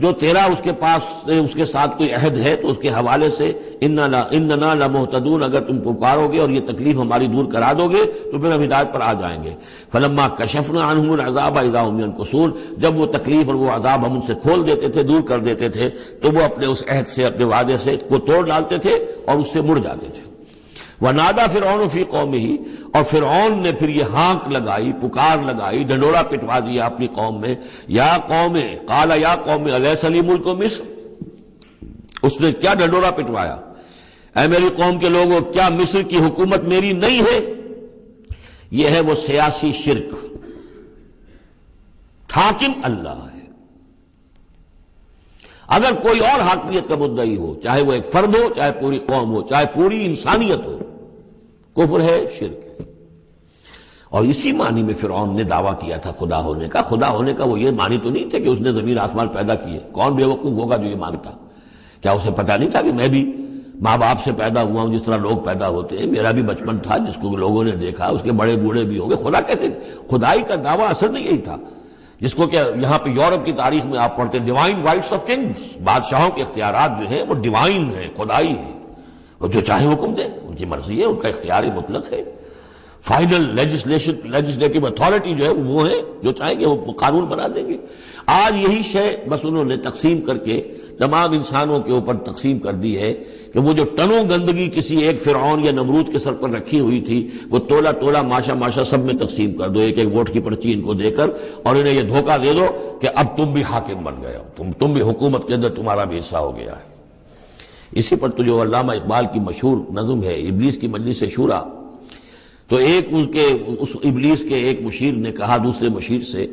جو تیرا اس کے پاس اس کے ساتھ کوئی عہد ہے تو اس کے حوالے سے اننا لمہتدون، اگر تم پکارو گے اور یہ تکلیف ہماری دور کرا دو گے تو پھر ہم ہدایت پر آ جائیں گے۔ فلما کشفنا عنہم العذاب اذا هم ينكثون، جب وہ تکلیف اور وہ عذاب ہم ان سے کھول دیتے تھے، دور کر دیتے تھے، تو وہ اپنے اس عہد سے، اپنے وعدے سے کو توڑ ڈالتے تھے اور اس سے مڑ جاتے تھے۔ وَنَادَى فِرْعَوْنُ فِي قَوْمِهِ، اور فرعون نے پھر یہ ہانک لگائی، پکار لگائی، ڈنڈورا پٹوا دیا اپنی قوم میں، یا قوم، قال یا قوم الیس لی ملک مصر، اس نے کیا ڈنڈورا پٹوایا، اے میری قوم کے لوگوں کیا مصر کی حکومت میری نہیں ہے؟ یہ ہے وہ سیاسی شرک، حاکم اللہ ہے۔ اگر کوئی اور حاکمیت کا مدعی ہو، چاہے وہ ایک فرد ہو، چاہے پوری قوم ہو، چاہے پوری انسانیت ہو، کفر ہے، شرک ہے۔ اور اسی معنی میں فرعون نے دعویٰ کیا تھا خدا ہونے کا۔ خدا ہونے کا وہ یہ معنی تو نہیں تھا کہ اس نے زمین آسمان پیدا کیے، کون بے وقوف ہوگا جو یہ مانتا؟ کیا اسے پتہ نہیں تھا کہ میں بھی ماں باپ سے پیدا ہوا ہوں جس طرح لوگ پیدا ہوتے ہیں، میرا بھی بچپن تھا جس کو لوگوں نے دیکھا، اس کے بڑے بوڑھے بھی ہو گئے، خدا کیسے؟ خدائی کا دعویٰ اصل میں یہی تھا جس کو کہ یہاں پہ یورپ کی تاریخ میں آپ پڑھتے ڈیوائن رائٹس آف کنگز، بادشاہوں کے اختیارات جو ہیں وہ ڈیوائن ہیں، خدائی ہیں، وہ جو چاہے حکم دیں، ان کی مرضی ہے، ان کا اختیار مطلق ہے۔ فائنل لیجسلیٹو اتھارٹی جو ہے وہ ہے، جو چاہیں گے وہ قانون بنا دیں گے۔ آج یہی شے بس انہوں نے تقسیم کر کے تمام انسانوں کے اوپر تقسیم کر دی ہے کہ وہ جو ٹنوں گندگی کسی ایک فرعون یا نمرود کے سر پر رکھی ہوئی تھی، وہ تولا تولا ماشا ماشا سب میں تقسیم کر دو، ایک ایک ووٹ کی پرچی ان کو دے کر، اور انہیں یہ دھوکہ دے دو کہ اب تم بھی حاکم بن گئے ہو، تم بھی حکومت کے اندر تمہارا بھی حصہ ہو گیا ہے۔ اسی پر تو جو علامہ اقبال کی مشہور نظم ہے ابلیس کی مجلس شورا، تو ایک اس ابلیس کے ایک مشیر نے کہا دوسرے مشیر سے،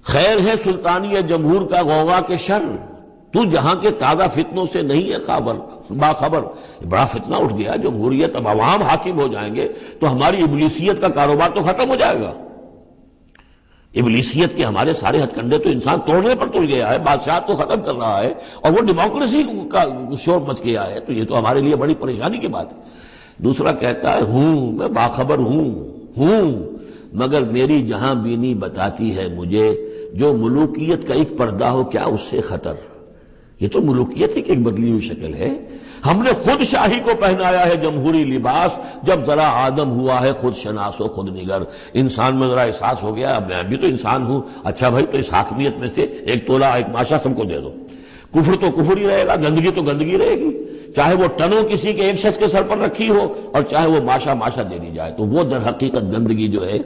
خیر ہے سلطانی جمہور کا غوغا کے شر، تو جہاں کے تازہ فتنوں سے نہیں ہے باخبر۔ بڑا فتنہ اٹھ گیا، جمہوریت، اب عوام حاکم ہو جائیں گے تو ہماری ابلیسیت کا کاروبار تو ختم ہو جائے گا۔ ابلیسیت کے ہمارے سارے ہتھ کنڈے تو انسان توڑنے پر تل گیا ہے، بادشاہت کو ختم کر رہا ہے، اور وہ ڈیموکریسی کا شور مچ گیا ہے، تو یہ تو ہمارے لیے بڑی پریشانی کی بات ہے۔ دوسرا کہتا ہے میں باخبر ہوں، مگر میری جہاں بینی بتاتی ہے مجھے، جو ملوکیت کا ایک پردہ ہو کیا اس سے خطر۔ یہ تو ملوکیت ہی کی ایک بدلی ہوئی شکل ہے۔ ہم نے خود شاہی کو پہنایا ہے جمہوری لباس، جب ذرا آدم ہوا ہے خود شناس و خود نگر۔ انسان میں ذرا احساس ہو گیا، اب میں بھی تو انسان ہوں، اچھا بھائی تو اس حاکمیت میں سے ایک تولا ایک ماشا سب کو دے دو۔ کفر تو کفر ہی رہے گا، گندگی تو گندگی رہے گی، چاہے وہ ٹنوں کسی کے ایک شخص کے سر پر رکھی ہو اور چاہے وہ ماشا ماشا دے دی جائے، تو وہ در حقیقت گندگی جو ہے،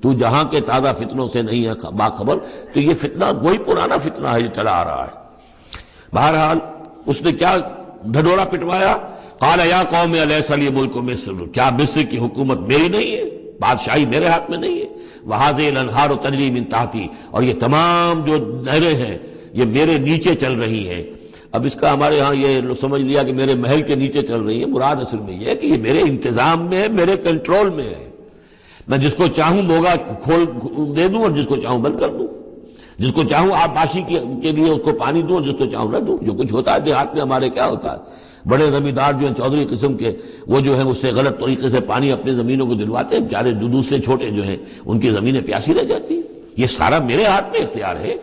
تو جہاں کے تازہ فتنوں سے نہیں ہے باخبر، تو یہ فتنہ وہی پرانا فتنہ ہے جو چلا آ رہا ہے۔ بہرحال اس نے کیا ڈھڈورا پٹوایا، قال یا قوم الیس لی ملک مصر، کیا مصر کی حکومت میری نہیں ہے، بادشاہی میرے ہاتھ میں نہیں ہے، وہذہ الانہار تجری من تحتی، اور یہ تمام جو نہریں ہیں یہ میرے نیچے چل رہی ہیں۔ اب اس کا ہمارے ہاں یہ سمجھ لیا کہ میرے محل کے نیچے چل رہی ہے، مراد اصل میں یہ ہے کہ یہ میرے انتظام میں ہے، میرے کنٹرول میں ہے، میں جس کو چاہوں موگا کھول دے دوں اور جس کو چاہوں بند کر دوں، جس کو چاہوں آبپاشی کے لیے اس کو پانی دوں اور جس کو چاہوں نہ دوں۔ جو کچھ ہوتا ہے دیہات میں ہمارے کیا ہوتا ہے، بڑے زمیندار جو ہیں چودھری قسم کے، وہ جو ہیں اس سے غلط طریقے سے پانی اپنے زمینوں کو دلواتے ہیں، بیچارے دوسرے چھوٹے جو ہیں ان کی زمینیں پیاسی رہ جاتی ہیں۔ یہ سارا میرے ہاتھ میں اختیار ہے۔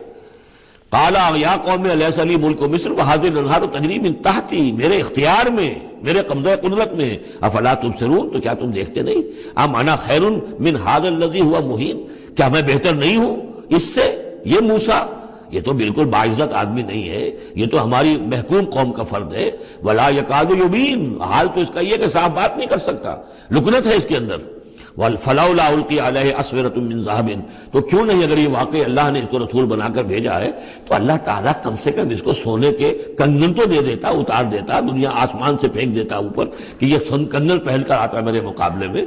قال یا قوم الیس لی ملک مصر وہذہ الانہار تجری من تحتی، میرے اختیار میں، میرے قبضہ قدرت میں، افلا تبصرون، تو کیا تم دیکھتے نہیں؟ ام انا خیر من ھذا الذی ھو مہین، کیا میں بہتر نہیں ہوں اس سے؟ یہ موسیٰ یہ تو بالکل باعزت آدمی نہیں ہے، یہ تو ہماری محکوم قوم کا فرد ہے۔ ولا یکاد یبین، حال تو اس کا یہ کہ صاف بات نہیں کر سکتا، لکنت ہے اس کے اندر۔ فلولا القی علیہ اسورۃ من ذہب، تو کیوں نہیں، اگر یہ واقعی اللہ نے اس کو رسول بنا کر بھیجا ہے تو اللہ تعالیٰ کم سے کم اس کو سونے کے کنگن تو دے دیتا، اتار دیتا، دنیا آسمان سے پھینک دیتا اوپر کہ یہ کنگن پہن کر آتا میرے مقابلے میں۔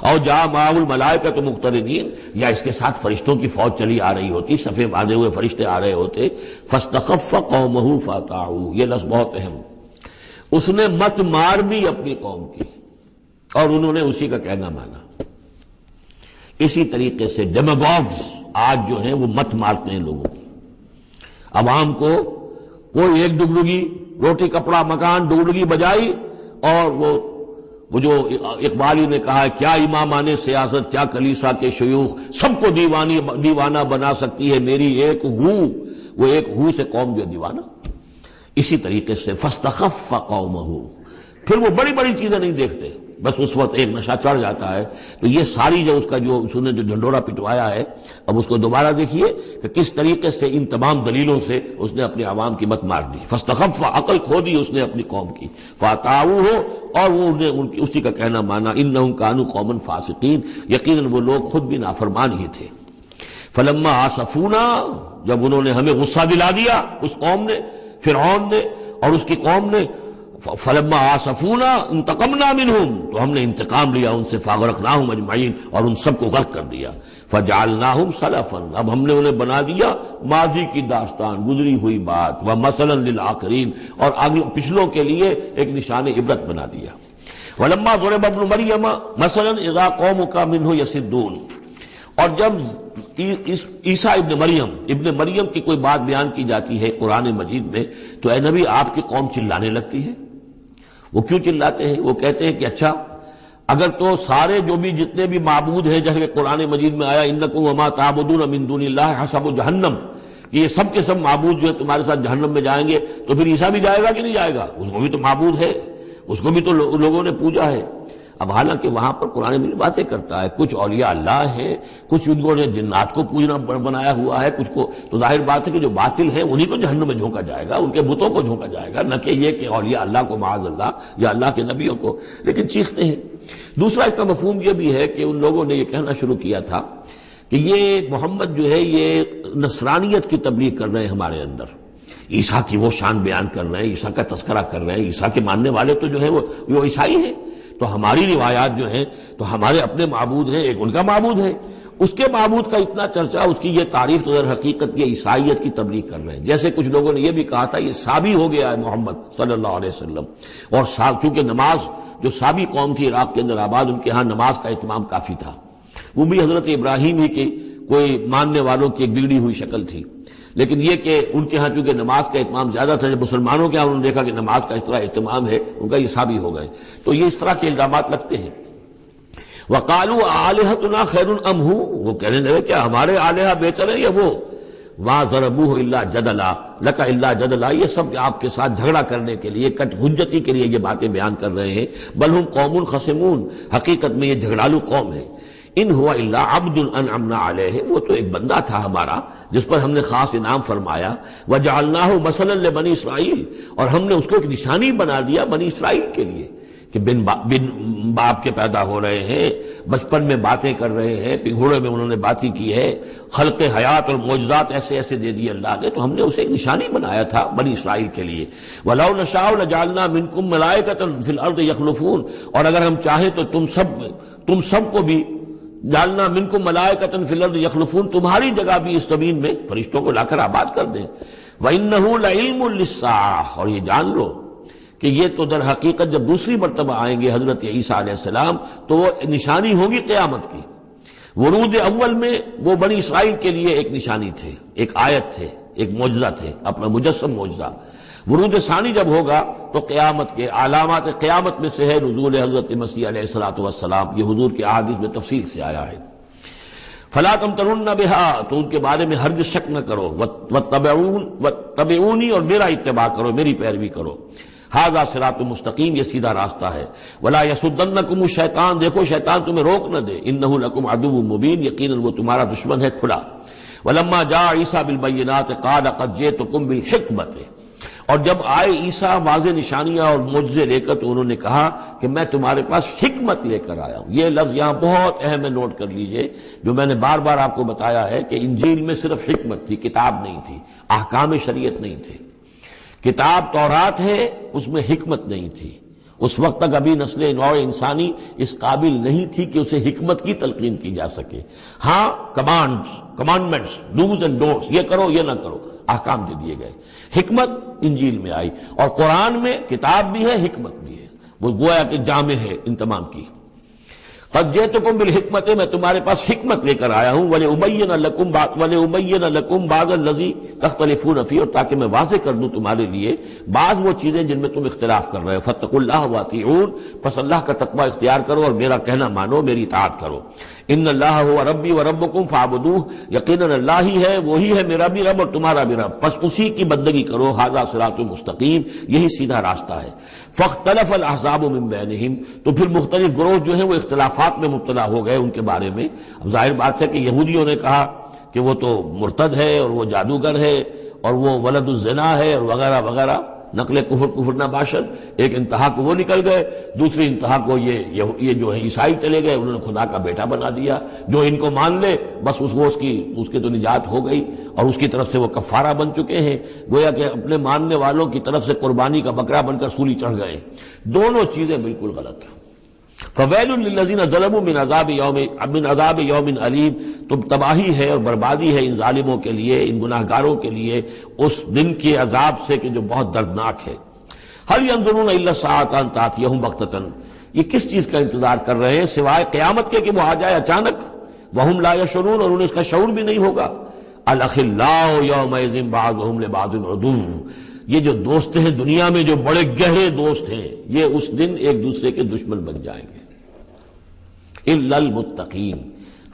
اور جاء معه الملائکۃ مقترنین، یا اس کے ساتھ فرشتوں کی فوج چلی آ رہی ہوتی، صفے باندھے ہوئے فرشتے آ رہے ہوتے۔ فاستخف قومہ فاطاعوہ، یہ لفظ بہت اہم، اس نے مت مار دی اپنی قوم کی اور انہوں نے اسی کا کہنا مانا۔ اسی طریقے سے ڈیماگوگز آج جو ہیں وہ مت مارتے ہیں لوگوں کی، عوام کو کوئی ایک ڈگڈگی، روٹی کپڑا مکان ڈگڈگی بجائی، اور وہ جو اقبالی نے کہا ہے کیا امامان سیاست، کیا کلیسا کے شیوخ، سب کو دیوانہ بنا سکتی ہے میری ایک ہو، وہ ایک ہو سے قوم جو دیوانہ۔ اسی طریقے سے فاستخف قومہ، پھر وہ بڑی بڑی چیزیں نہیں دیکھتے، بس اس وقت ایک نشہ چڑھ جاتا ہے۔ تو یہ ساری جو اس کا جو اس نے جو ڈھنڈورا پٹوایا ہے، اب اس کو دوبارہ دیکھیے کہ کس طریقے سے ان تمام دلیلوں سے اس نے اپنے عوام کی مت مار دی۔ فاستخف، عقل کھو دی اس نے اپنی قوم کی، فاطاعوہ، اور وہ اسی کا کہنا مانا۔ انہم کانوا قوما فاسقین، یقیناً وہ لوگ خود بھی نافرمان ہی تھے۔ فلما آسفونا، جب انہوں نے ہمیں غصہ دلا دیا، اس قوم نے، فرعون نے اور اس کی قوم نے، فلما آسفونا انتقمنا منہم، تو ہم نے انتقام لیا ان سے، فاغرقناہم اجمعین، اور ان سب کو غرق کر دیا۔ فجعلناہم سلفا، اب ہم نے انہیں بنا دیا ماضی کی داستان، گزری ہوئی بات، ومثلا للآخرین، اور پچھلوں کے لیے ایک نشان عبرت بنا دیا۔ ولما ضرب ابن مریم مثلا اذا قومک منہ یصدون، اور جب عیسیٰ ابن مریم کی کوئی بات بیان کی جاتی ہے قرآن مجید میں، تو اے نبی آپ کی قوم چلانے لگتی ہے، وہ کیوں چلاتے ہیں؟ وہ کہتے ہیں کہ اچھا اگر تو سارے جو بھی جتنے بھی معبود ہیں، جیسے قرآن مجید میں آیا انکم وما تعبدون من دون اللہ حسب جہنم، کہ یہ سب کے سب معبود جو ہے تمہارے ساتھ جہنم میں جائیں گے، تو پھر عیسیٰ بھی جائے گا کہ نہیں جائے گا؟ اس کو بھی تو معبود ہے، اس کو بھی تو لوگوں نے پوجا ہے۔ اب حالانکہ وہاں پر قرآن مجید باتیں کرتا ہے، کچھ اولیاء اللہ ہیں، کچھ ان کو نے جنات کو پوجنا بنایا ہوا ہے، کچھ کو تو ظاہر بات ہے کہ جو باطل ہیں انہی کو جہنم میں جھونکا جائے گا، ان کے بتوں کو جھونکا جائے گا، نہ کہ یہ کہ اولیاء اللہ کو معاذ اللہ یا اللہ کے نبیوں کو، لیکن چیختے ہیں۔ دوسرا اس کا مفہوم یہ بھی ہے کہ ان لوگوں نے یہ کہنا شروع کیا تھا کہ یہ محمد جو ہے یہ نصرانیت کی تبلیغ کر رہے ہیں ہمارے اندر، عیسیٰ کی وہ شان بیان کر رہے ہیں، عیسیٰ کا تذکرہ کر رہے ہیں، عیسیٰ کے ماننے والے تو جو ہیں وہ عیسائی ہیں، تو ہماری روایات جو ہیں تو ہمارے اپنے معبود ہیں، ایک ان کا معبود ہے، اس کے معبود کا اتنا چرچا، اس کی یہ تعریف تو در حقیقت یہ عیسائیت کی تبلیغ کر رہے ہیں۔ جیسے کچھ لوگوں نے یہ بھی کہا تھا یہ سابی ہو گیا ہے محمد صلی اللہ علیہ وسلم، اور چونکہ نماز جو سابی قوم تھی عراق کے اندر آباد، ان کے ہاں نماز کا اہتمام کافی تھا، وہ بھی حضرت ابراہیم ہی کی کوئی ماننے والوں کی ایک بگڑی ہوئی شکل تھی، لیکن یہ کہ ان کے ہاں چونکہ نماز کا اہتمام زیادہ تھا، جب مسلمانوں کے ہاں انہوں نے دیکھا کہ نماز کا اس طرح اہتمام ہے، ان کا یہ سابی ہو گئے، تو یہ اس طرح کے الزامات لگتے ہیں۔ وَقَالُوا آلِهَتُنَا خَيْرٌ أَمْ هُوَ، وہ کہنے لگے کیا ہمارے آلہہ بہتر ہیں یا وہ؟ وَمَا ضَرَبُوهُ إِلَّا جَدَلًا لَكَ إِلَّا جَدَلًا، یہ سب آپ کے ساتھ جھگڑا کرنے کے لیے، کٹ حجتی کے لیے یہ باتیں بیان کر رہے ہیں۔ بل ہم قوم خصمون، حقیقت میں یہ جھگڑالو قوم ہے۔ ان ہوا الا عبد انعمنا علیہ، وہ تو ایک بندہ تھا ہمارا جس پر ہم نے خاص انعام فرمایا، وجعلناہ مثلا لبنی اسرائیل، اور ہم نے اس کو ایک نشانی بنا دیا بنی اسرائیل کے لیے کہ بن باپ کے پیدا ہو رہے ہیں، بچپن میں باتیں کر رہے ہیں، پنگھوڑے میں انہوں نے باتیں کی ہے، خلق حیات اور معجزات ایسے ایسے دے دیے اللہ نے، تو ہم نے اسے ایک نشانی بنایا تھا بنی اسرائیل کے لیے۔ وَلَوْ نَشَاءُ لَجَعَلْنَا مِنْكُمْ مَلَائِكَةً فِي الْأَرْضِ يَخْلُفُونَ، اور اگر ہم چاہیں تو تم سب کو بھی جعلنا منکم ملائکۃ فی الارض یخلفون، تمہاری جگہ بھی اس زمین میں فرشتوں کو لا کر آباد کر دیں۔ وَإِنَّهُ لَعِلْمٌ لِلسَّاعَةِ، اور یہ جان لو کہ یہ تو در حقیقت جب دوسری مرتبہ آئیں گے حضرت عیسیٰ علیہ السلام تو وہ نشانی ہوگی قیامت کی۔ ورود اول میں وہ بنی اسرائیل کے لیے ایک نشانی تھے، ایک آیت تھے، ایک معجزہ تھے، اپنا مجسم معجزہ۔ ورود ثانی جب ہوگا تو قیامت کے علامات قیامت میں سے ہے نزول حضرت مسیح علیہ الصلوۃ والسلام، یہ حضور کے احادیث میں تفصیل سے آیا ہے۔ فلا تمترن بها، تو ان کے بارے میں ہرگز شک نہ کرو، واتبعونی، اور میرا اتباع کرو، میری پیروی کرو۔ ھذا صراط مستقیم، یہ سیدھا راستہ ہے۔ ولا یصدنکم الشیطان، دیکھو شیطان تمہیں روک نہ دے، انہ لکم عدو مبین، یقیناً وہ تمہارا دشمن ہے کھلا۔ ولما جاء عیسیٰ بالبینات قال قد جئتکم بالحکمۃ، اور جب آئے عیسیٰ واضح نشانیاں اور معجزے لے کر تو انہوں نے کہا کہ میں تمہارے پاس حکمت لے کر آیا ہوں۔ یہ لفظ یہاں بہت اہم ہے، نوٹ کر لیجئے، جو میں نے بار بار آپ کو بتایا ہے کہ انجیل میں صرف حکمت تھی، کتاب نہیں تھی، احکام شریعت نہیں تھے۔ کتاب تورات ہے، اس میں حکمت نہیں تھی، اس وقت تک ابھی نسل نوع انسانی اس قابل نہیں تھی کہ اسے حکمت کی تلقین کی جا سکے۔ ہاں کمانڈمنٹس، ڈوز اینڈ ڈونٹس، یہ کرو یہ نہ کرو، احکام دے دیے گئے۔ حکمت انجیل میں آئی، اور قرآن میں کتاب بھی ہے حکمت بھی ہے، وہ گویا کہ جامع ہے ان تمام کی۔ قد جئتکم بالحکمت، میں تمہارے پاس حکمت لے کر آیا ہوں، ولأبین لکم بعض الذی تختلفون فیہ، اور تاکہ میں واضح کر دوں تمہارے لیے بعض وہ چیزیں جن میں تم اختلاف کر رہے ہو۔ فاتقوا اللہ واطیعون، پس اللہ کا تقوی اختیار کرو اور میرا کہنا مانو، میری اطاعت کرو۔ ان اللہ هو ربی وربکم فاعبدوہ، یقیناً اللہ ہی ہے، وہی ہے میرا بھی رب اور تمہارا بھی رب، پس اسی کی بندگی کرو۔ ھذا صراط مستقیم، یہی سیدھا راستہ ہے۔ فاختلف الاحزاب من بینہم، تو پھر مختلف گروہ جو ہیں وہ اختلافات میں مبتلا ہو گئے ان کے بارے میں۔ اب ظاہر بات ہے کہ یہودیوں نے کہا کہ وہ تو مرتد ہے اور وہ جادوگر ہے اور وہ ولد الزنا ہے اور وغیرہ وغیرہ، نقل کفر نہ باشد۔ ایک انتہا کو وہ نکل گئے، دوسری انتہا کو یہ جو ہے عیسائی چلے گئے، انہوں نے خدا کا بیٹا بنا دیا، جو ان کو مان لے بس اس کے تو نجات ہو گئی، اور اس کی طرف سے وہ کفارہ بن چکے ہیں، گویا کہ اپنے ماننے والوں کی طرف سے قربانی کا بکرا بن کر سولی چڑھ گئے۔ دونوں چیزیں بالکل غلط ہیں۔ فَوَيْلٌ لِّلَّذِينَ ظَلَمُوا مِنْ عَذَابِ يَوْمٍ عَلِيمٍ، تو تباہی ہے اور بربادی ہے ان ظالموں کے لیے، ان گناہگاروں کے لیے اس دن کے عذاب سے کہ جو بہت دردناک ہے۔ هَلْ يَنظُرُونَ إِلَّا السَّاعَةَ أَن تَأْتِيَهُم بَغْتَةً، یہ کس چیز کا انتظار کر رہے ہیں سوائے قیامت کے کہ وہ آ جائے اچانک۔ وَهُمْ لَا يَشْعُرُونَ، اور انہیں اس کا شعور بھی نہیں ہوگا۔ الْأَخِلَّاءُ يَوْمَئِذٍ بَعْضُهُمْ لِبَعْضٍ عُدُوٌّ، یہ جو دوست ہیں دنیا میں جو بڑے گہرے دوست ہیں یہ اس دن ایک دوسرے کے دشمن بن جائیں گے الا المتقین،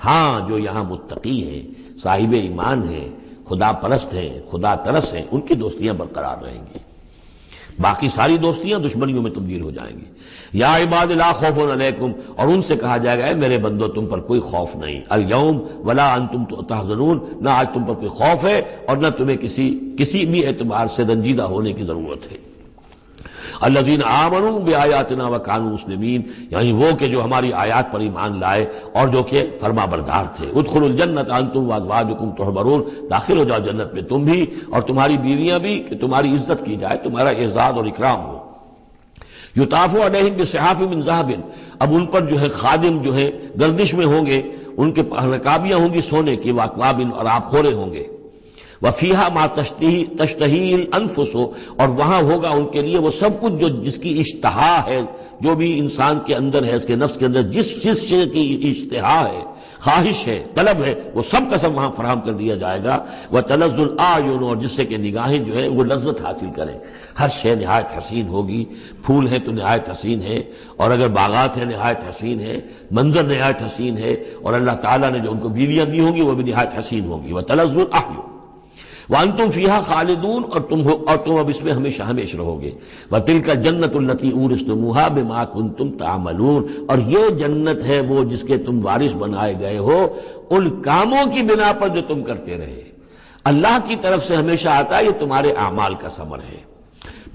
ہاں جو یہاں متقی ہیں، صاحب ایمان ہیں، خدا پرست ہیں، خدا ترس ہیں، ان کی دوستیاں برقرار رہیں گی، باقی ساری دوستیاں دشمنیوں میں تبدیل ہو جائیں گی۔ یا عباد لا خوف علیکم، اور ان سے کہا جائے گا اے میرے بندو تم پر کوئی خوف نہیں، الیوم ولا انتم تحزنون، نہ آج تم پر کوئی خوف ہے اور نہ تمہیں کسی بھی اعتبار سے رنجیدہ ہونے کی ضرورت ہے۔ الذین آمنوا بآیاتنا وکانوا مسلمین، یعنی وہ کہ جو ہماری آیات پر ایمان لائے اور جو کہ فرما بردار تھے۔ ادخلوا الجنۃ انتم وازواجکم تحبرون، داخل ہو جاؤ جنت میں تم بھی اور تمہاری بیویاں بھی، کہ تمہاری عزت کی جائے، تمہارا اعزاز اور اکرام ہو۔ یطاف علیہم بصحاف من ذہب، اب ان پر جو ہے خادم جو ہے گردش میں ہوں گے، ان کے رکابیاں ہوں گی سونے کی، واکواب اور آب خورے ہوں گے، وفیہا ما تشتہی الانفس، اور وہاں ہوگا ان کے لیے وہ سب کچھ جو جس کی اشتہا ہے، جو بھی انسان کے اندر ہے، اس کے نفس کے اندر جس چیز کی اشتہا ہے، خواہش ہے، طلب ہے، وہ سب کا سب وہاں فراہم کر دیا جائے گا۔ وتلذ الاعین، اور جس سے کہ نگاہیں جو ہے وہ لذت حاصل کریں، ہر شے نہایت حسین ہوگی، پھول ہیں تو نہایت حسین ہے، اور اگر باغات ہیں نہایت حسین ہے، منظر نہایت حسین ہے، اور اللہ تعالیٰ نے جو ان کو بیویاں دی ہوں گی وہ بھی نہایت حسین ہوگی۔ وتلذ الاعین وانتم فیہا خالدون، اور تم اب اس میں ہمیشہ ہمیشہ رہو گے۔ وتلک الجنۃ التی اورثتموہا بما کنتم تعملون، اور یہ جنت ہے وہ جس کے تم وارث بنائے گئے ہو ان کاموں کی بنا پر جو تم کرتے رہے۔ اللہ کی طرف سے ہمیشہ آتا ہے یہ تمہارے اعمال کا ثمر ہے۔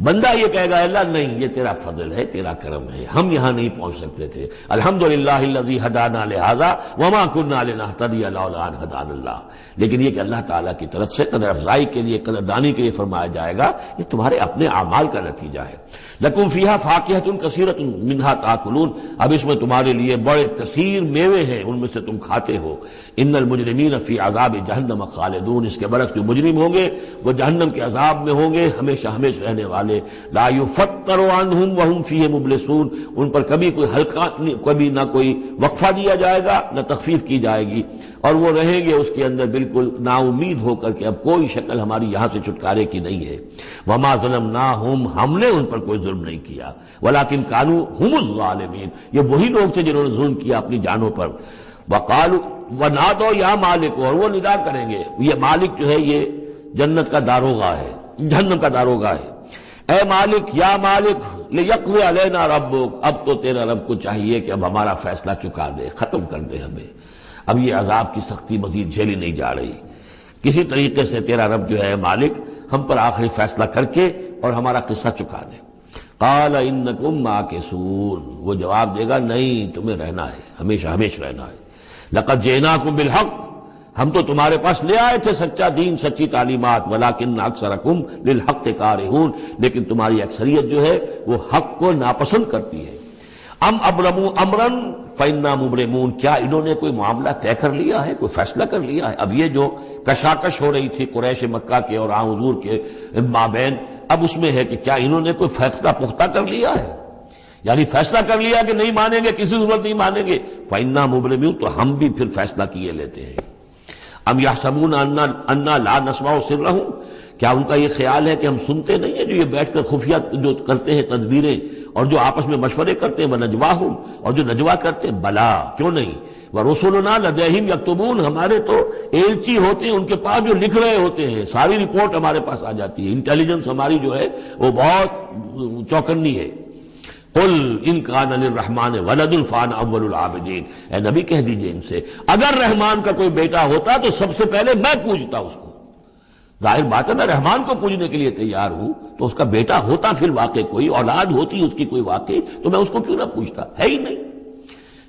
بندہ یہ کہے گا اللہ نہیں یہ تیرا فضل ہے، تیرا کرم ہے، ہم یہاں نہیں پہنچ سکتے تھے، الحمدللہ الذی ہدانا لہذا وما کنا لنہتدی لولا ان ہدانا اللہ، لیکن یہ کہ اللہ تعالیٰ کی طرف سے قدر افزائی کے لیے، قدر دانی کے لیے فرمایا جائے گا یہ تمہارے اپنے اعمال کا نتیجہ ہے۔ لکم فیہا فاکہۃ کثیرۃ منہا تاکلون، اب اس میں تمہارے لیے بڑے کثیر میوے ہیں، ان میں سے تم کھاتے ہو۔ ان المجرمین فی عذاب جہنم خالدون، اس کے برعکس جو مجرم ہوں گے وہ جہنم کے عذاب میں ہوں گے ہمیشہ ہمیشہ رہنے والے۔ لا یفتر عنہم وہم فیہ مبلسون، ان پر کبھی کوئی ہلکا، کبھی نہ کوئی وقفہ دیا جائے گا نہ تخفیف کی جائے گی، اور وہ رہیں گے اس کے اندر بالکل نا امید ہو کر کہ اب کوئی شکل ہماری یہاں سے چھٹکارے کی نہیں ہے۔ وما ظلمناہم، ہم نے ان پر کوئی ظلم نہیں کیا، ولکن کانوا ھم الظالمین، یہ وہی لوگ تھے جنہوں نے ظلم کیا اپنی جانوں پر۔ وقالوا ونادوا یا مالک، اور وہ ندا کریں گے، یہ مالک جو ہے یہ جنت کا داروغہ ہے، جہنم کا داروغہ ہے، اے مالک یا مالک لیقضی علینا ربک، اب تو تیرا رب کو چاہیے کہ اب ہمارا فیصلہ چکا دے، ختم کر دے ہمیں، اب یہ عذاب کی سختی مزید جھیلی نہیں جا رہی، کسی طریقے سے تیرا رب جو ہے مالک ہم پر آخری فیصلہ کر کے اور ہمارا قصہ چکا دے۔ قال انکم ماکثون، وہ جواب دے گا نہیں تمہیں رہنا ہے، ہمیشہ ہمیشہ رہنا ہے۔ لقد جئناکم بالحق، ہم تو تمہارے پاس لے آئے تھے سچا دین، سچی تعلیمات، ولکن اکثرکم للحق کارہون، لیکن تمہاری اکثریت جو ہے وہ حق کو ناپسند کرتی ہے۔ ام ابرموا امرا فإنا مبرمون، کیا انہوں نے کوئی معاملہ طے کر لیا ہے، کوئی فیصلہ کر لیا ہے؟ اب یہ جو کشاکش ہو رہی تھی قریش مکہ کے اور حضور کے مابین، اب اس میں ہے کہ کیا انہوں نے کوئی فیصلہ پختہ کر لیا ہے، یعنی فیصلہ کر لیا کہ نہیں مانیں گے، کسی صورت نہیں مانیں گے، فإنا مبرمون، تو ہم بھی پھر فیصلہ کیے لیتے ہیں۔ ام یحسبون انا لا نسمع سرہم، کیا ان کا یہ خیال ہے کہ ہم سنتے نہیں ہیں جو یہ بیٹھ کر خفیہ جو کرتے ہیں تدبیریں اور جو آپس میں مشورے کرتے ہیں، وَنَجْوَاهُمْ، اور جو نجوا کرتے ہیں، بلا کیوں نہیں، وَرُسُلُنَا لَدَيْهِمْ يَكْتُبُونَ، ہمارے تو ایلچی ہوتے ہیں ان کے پاس جو لکھ رہے ہوتے ہیں، ساری رپورٹ ہمارے پاس آ جاتی ہے، انٹیلیجنس ہماری جو ہے وہ بہت چوکنی ہے۔ قل ان کان للرحمن ولد فانا اول العابدین، اے نبی کہہ دیجئے ان سے اگر رحمان کا کوئی بیٹا ہوتا تو سب سے پہلے میں پوجتا اس کو۔ ظاہر بات ہے میں رحمان کو پوجنے کے لیے تیار ہوں، تو اس کا بیٹا ہوتا فی الواقع کوئی اولاد ہوتی اس کی کوئی واقع، تو میں اس کو کیوں نہ پوچھتا، ہے ہی نہیں۔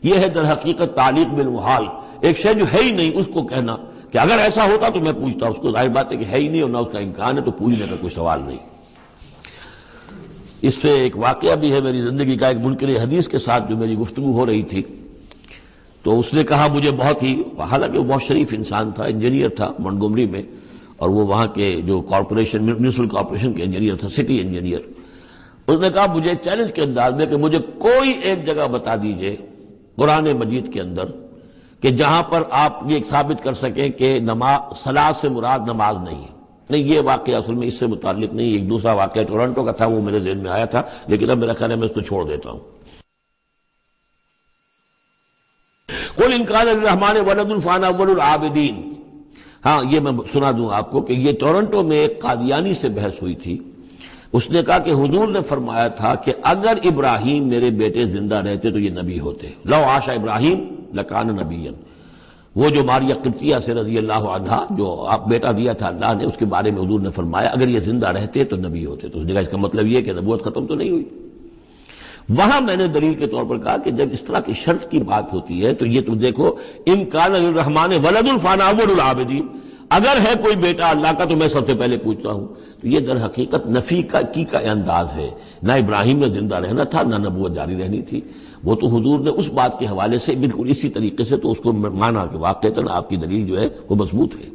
یہ ہے در حقیقت تعلیق بالمحال، ایک شے جو ہے ہی نہیں اس کو کہنا کہ اگر ایسا ہوتا تو میں پوچھتا اس کو، ظاہر بات ہے کہ ہے ہی نہیں اور نہ اس کا امکان ہے، تو پوجنے کا کوئی سوال نہیں۔ اس سے ایک واقعہ بھی ہے میری زندگی کا، ایک منکر حدیث کے ساتھ جو میری گفتگو ہو رہی تھی، تو اس نے کہا مجھے بہت ہی، حالانکہ وہ بہت شریف انسان تھا، انجینئر تھا منٹگومری میں، اور وہ وہاں کے جو کارپوریشن میونسپل کارپوریشن کے انجینئر تھا، سٹی انجینئر۔ اس نے کہا مجھے چیلنج کے انداز میں کہ مجھے کوئی ایک جگہ بتا دیجئے قرآن مجید کے اندر کہ جہاں پر آپ یہ ثابت کر سکیں کہ صلاۃ سے مراد نماز نہیں ہے، نہیں، یہ واقعہ اصل میں اس سے متعلق نہیں، ایک دوسرا واقعہ ٹورنٹو کا تھا، وہ میرے ذہن میں آیا تھا، لیکن اب میرا خیال ہے میں اس کو چھوڑ دیتا ہوں۔ قل ان کان للرحمن ولد فانا اول العابدین۔ ہاں، یہ میں سنا دوں آپ کو کہ یہ ٹورنٹو میں ایک قادیانی سے بحث ہوئی تھی۔ اس نے کہا کہ حضور نے فرمایا تھا کہ اگر ابراہیم میرے بیٹے زندہ رہتے تو یہ نبی ہوتے، لو عاش ابراہیم لکان نبیا۔ وہ جو ماریہ قبطیہ سے رضی اللہ عنہا جو آپ بیٹا دیا تھا اللہ نے، اس کے بارے میں حضور نے فرمایا اگر یہ زندہ رہتے تو نبی ہوتے۔ تو اس نے کہا اس کا مطلب یہ کہ نبوت ختم تو نہیں ہوئی۔ وہاں میں نے دلیل کے طور پر کہا کہ جب اس طرح کی شرط کی بات ہوتی ہے تو یہ تم دیکھو، ان کان للرحمن ولد فانا اول العابدین، اگر ہے کوئی بیٹا اللہ کا تو میں سب سے پہلے پوچھتا ہوں۔ تو یہ در حقیقت نفی کا انداز ہے، نہ ابراہیم میں زندہ رہنا تھا نہ نبوت جاری رہنی تھی۔ وہ تو حضور نے اس بات کے حوالے سے بالکل اسی طریقے سے تو اس کو مانا کہ واقعتاً آپ کی دلیل جو ہے وہ مضبوط ہے۔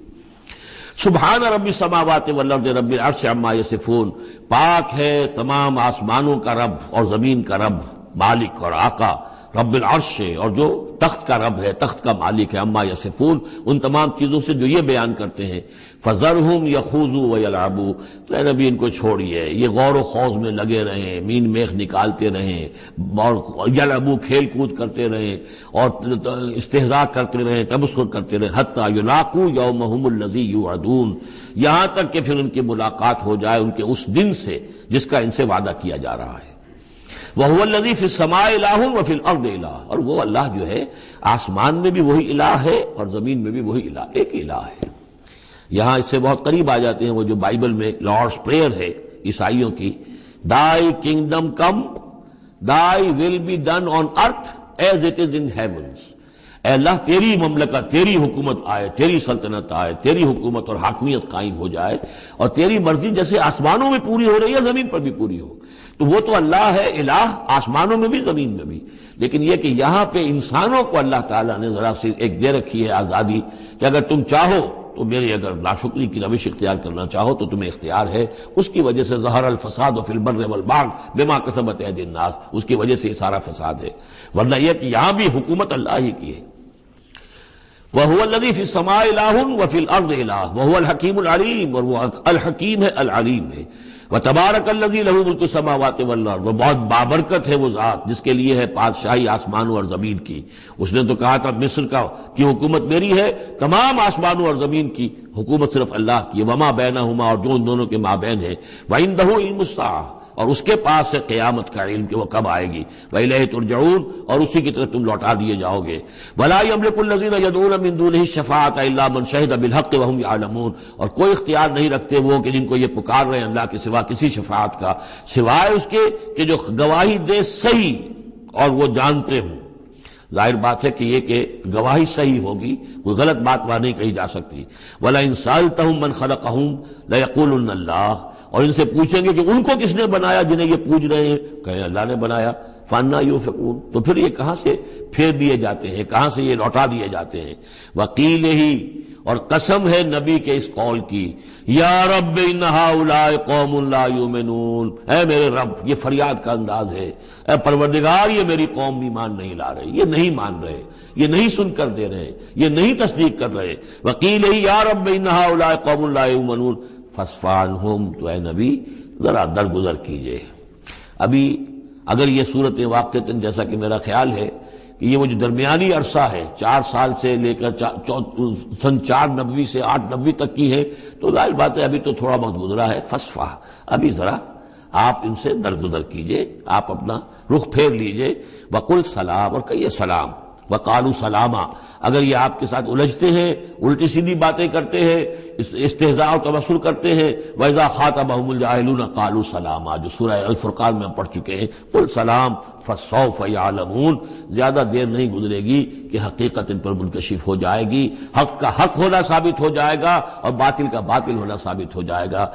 سبحان رب السماوات والارض رب العرش عما یصفون، پاک ہے تمام آسمانوں کا رب اور زمین کا رب، مالک اور آقا، رب العرش ہے اور جو تخت کا رب ہے، تخت کا مالک ہے، عما یصفون، ان تمام چیزوں سے جو یہ بیان کرتے ہیں۔ فذرہم یخوضوا ویلعبوا، تو اے نبی ان کو چھوڑیے، یہ غور و خوض میں لگے رہیں، مین میخ نکالتے رہیں، اور یلعبوا کھیل کود کرتے رہیں، اور استہزاء کرتے رہیں، تبصر کرتے رہیں، حتی یلاقوا یومہم الذی یوعدون، یہاں تک کہ پھر ان کی ملاقات ہو جائے ان کے اس دن سے جس کا ان سے وعدہ کیا جا رہا ہے۔ وَهُوَ الَّذِي فِي السَّمَاءِ إِلَٰهٌ وَفِي الْأَرْضِ إِلَٰهٌ، اور وہ اللہ جو ہے آسمان میں بھی وہی الہ ہے اور زمین میں بھی وہی الہ، ایک الہ ہے۔ یہاں اس سے بہت قریب آ جاتے ہیں وہ جو بائبل میں لارڈس پریئر ہے عیسائیوں کی، Thy kingdom come, Thy will be done on earth as it is in heavens۔ اے اللہ تیری مملکت، تیری حکومت آئے، تیری سلطنت آئے، تیری حکومت اور حاکمیت قائم ہو جائے، اور تیری مرضی جیسے آسمانوں میں پوری ہو رہی ہے زمین پر بھی پوری ہو۔ تو وہ تو اللہ ہے الہ، آسمانوں میں بھی زمین میں بھی، لیکن یہ کہ یہاں پہ انسانوں کو اللہ تعالیٰ نے ذرا سی ایک دے رکھی ہے آزادی کہ اگر تم چاہو تو میری اگر ناشکری کی روش اختیار کرنا چاہو تو تمہیں اختیار ہے۔ اس کی وجہ سے ظہر الفساد فی البر والبحر بما کسبت ایدی الناس، اس کی وجہ سے یہ سارا فساد ہے، ورنہ یہ کہ یہاں بھی حکومت اللہ ہی کی ہے۔ وَهُوَ الَّذِي فِي السَّمَاءِ إِلَٰهٌ وَفِي الْأَرْضِ إِلَٰهٌ وَهُوَ الْحَكِيمُ الْعَلِيمُ، اور وہ الحکیم ہے، العلیم ہے۔ وَتَبَارَكَ الَّذِي لَهُ مُلْكُ السَّمَاوَاتِ وَالْأَرْضِ، وہ بہت بابرکت ہے وہ ذات جس کے لیے ہے بادشاہی آسمانوں اور زمین کی۔ اس نے تو کہا تھا مصر کی حکومت میری ہے، تمام آسمانوں اور زمین کی حکومت صرف اللہ کی ہے، وَمَا بَيْنَهُمَا، اور جو ان دونوں کے مابین ہے، وَعِندَهُ عِلْمُ السَّاعَةِ، اور اس کے پاس ہے قیامت کا علم کہ وہ کب آئے گی، وَإِلَيْهِ تُرْجَعُونَ، اور اسی کی طرف تم لوٹا دیے جاؤ گے۔ وَلَا يَمْلِكُ الَّذِينَ يَدْعُونَ مِن دُونِهِ الشَّفَاعَةَ إِلَّا مَن شَهِدَ بِالْحَقِّ وَهُمْ يَعْلَمُونَ، اور کوئی اختیار نہیں رکھتے وہ کہ جن کو یہ پکار رہے ہیں اللہ کے سوا کسی شفاعت کا، سوائے اس کے کہ جو گواہی دے صحیح اور وہ جانتے ہوں۔ ظاہر بات ہے کہ یہ کہ گواہی صحیح ہوگی، کوئی غلط بات وہاں نہیں کہی جا سکتی۔ وَلَئِن سَأَلْتَهُم مَّن خَلَقَهُم لَيَقُولُنَّ اللَّهُ، اور ان سے پوچھیں گے کہ ان کو کس نے بنایا جنہیں یہ پوچھ رہے ہیں، کہیں اللہ نے بنایا۔ فَأَنَّىٰ يُؤْفَكُونَ، تو پھر یہ کہاں سے پھیر دیے جاتے ہیں، کہاں سے یہ لوٹا دیے جاتے ہیں۔ وَقِيلِهِ، اور قسم ہے نبی کے اس قول کی، یا رب ان ہؤلاء قوم لا یؤمنون، اے میرے رب، یہ فریاد کا انداز ہے، اے پروردگار یہ میری قوم ایمان نہیں لا رہے، یہ نہیں مان رہے، یہ نہیں سن کر دے رہے، یہ نہیں تصدیق کر رہے۔ وَقِيلِهِ یا رب ان ہؤلاء قوم لا یؤمنون فاصفح عنہم، تو اے نبی ذرا درگزر کیجئے۔ ابھی اگر یہ صورت واقعتاً جیسا کہ میرا خیال ہے کہ یہ وہ جو درمیانی عرصہ ہے 4 سال سے لے کر سن 490 سے 890 تک کی ہے، تو ظاہر بات ہے ابھی تو تھوڑا بہت گزرا ہے۔ فاصفح، ابھی ذرا آپ ان سے درگزر کیجئے، آپ اپنا رخ پھیر لیجئے۔ وقل سلام، اور کہیے سلام۔ وقالوا سلاما، اگر یہ آپ کے ساتھ الجھتے ہیں، الٹی سیدھی باتیں کرتے ہیں، استہزاء اور تبصر کرتے ہیں، وَإِذَا خَاطَبَهُمُ الْجَاهِلُونَ قَالُوا سَلَامًا، جو سورہ الفرقان میں ہم پڑھ چکے ہیں۔ قل سلام فَسَوْفَ يَعْلَمُونَ، زیادہ دیر نہیں گزرے گی کہ حقیقت ان پر منکشف ہو جائے گی، حق کا حق ہونا ثابت ہو جائے گا اور باطل کا باطل ہونا ثابت ہو جائے گا۔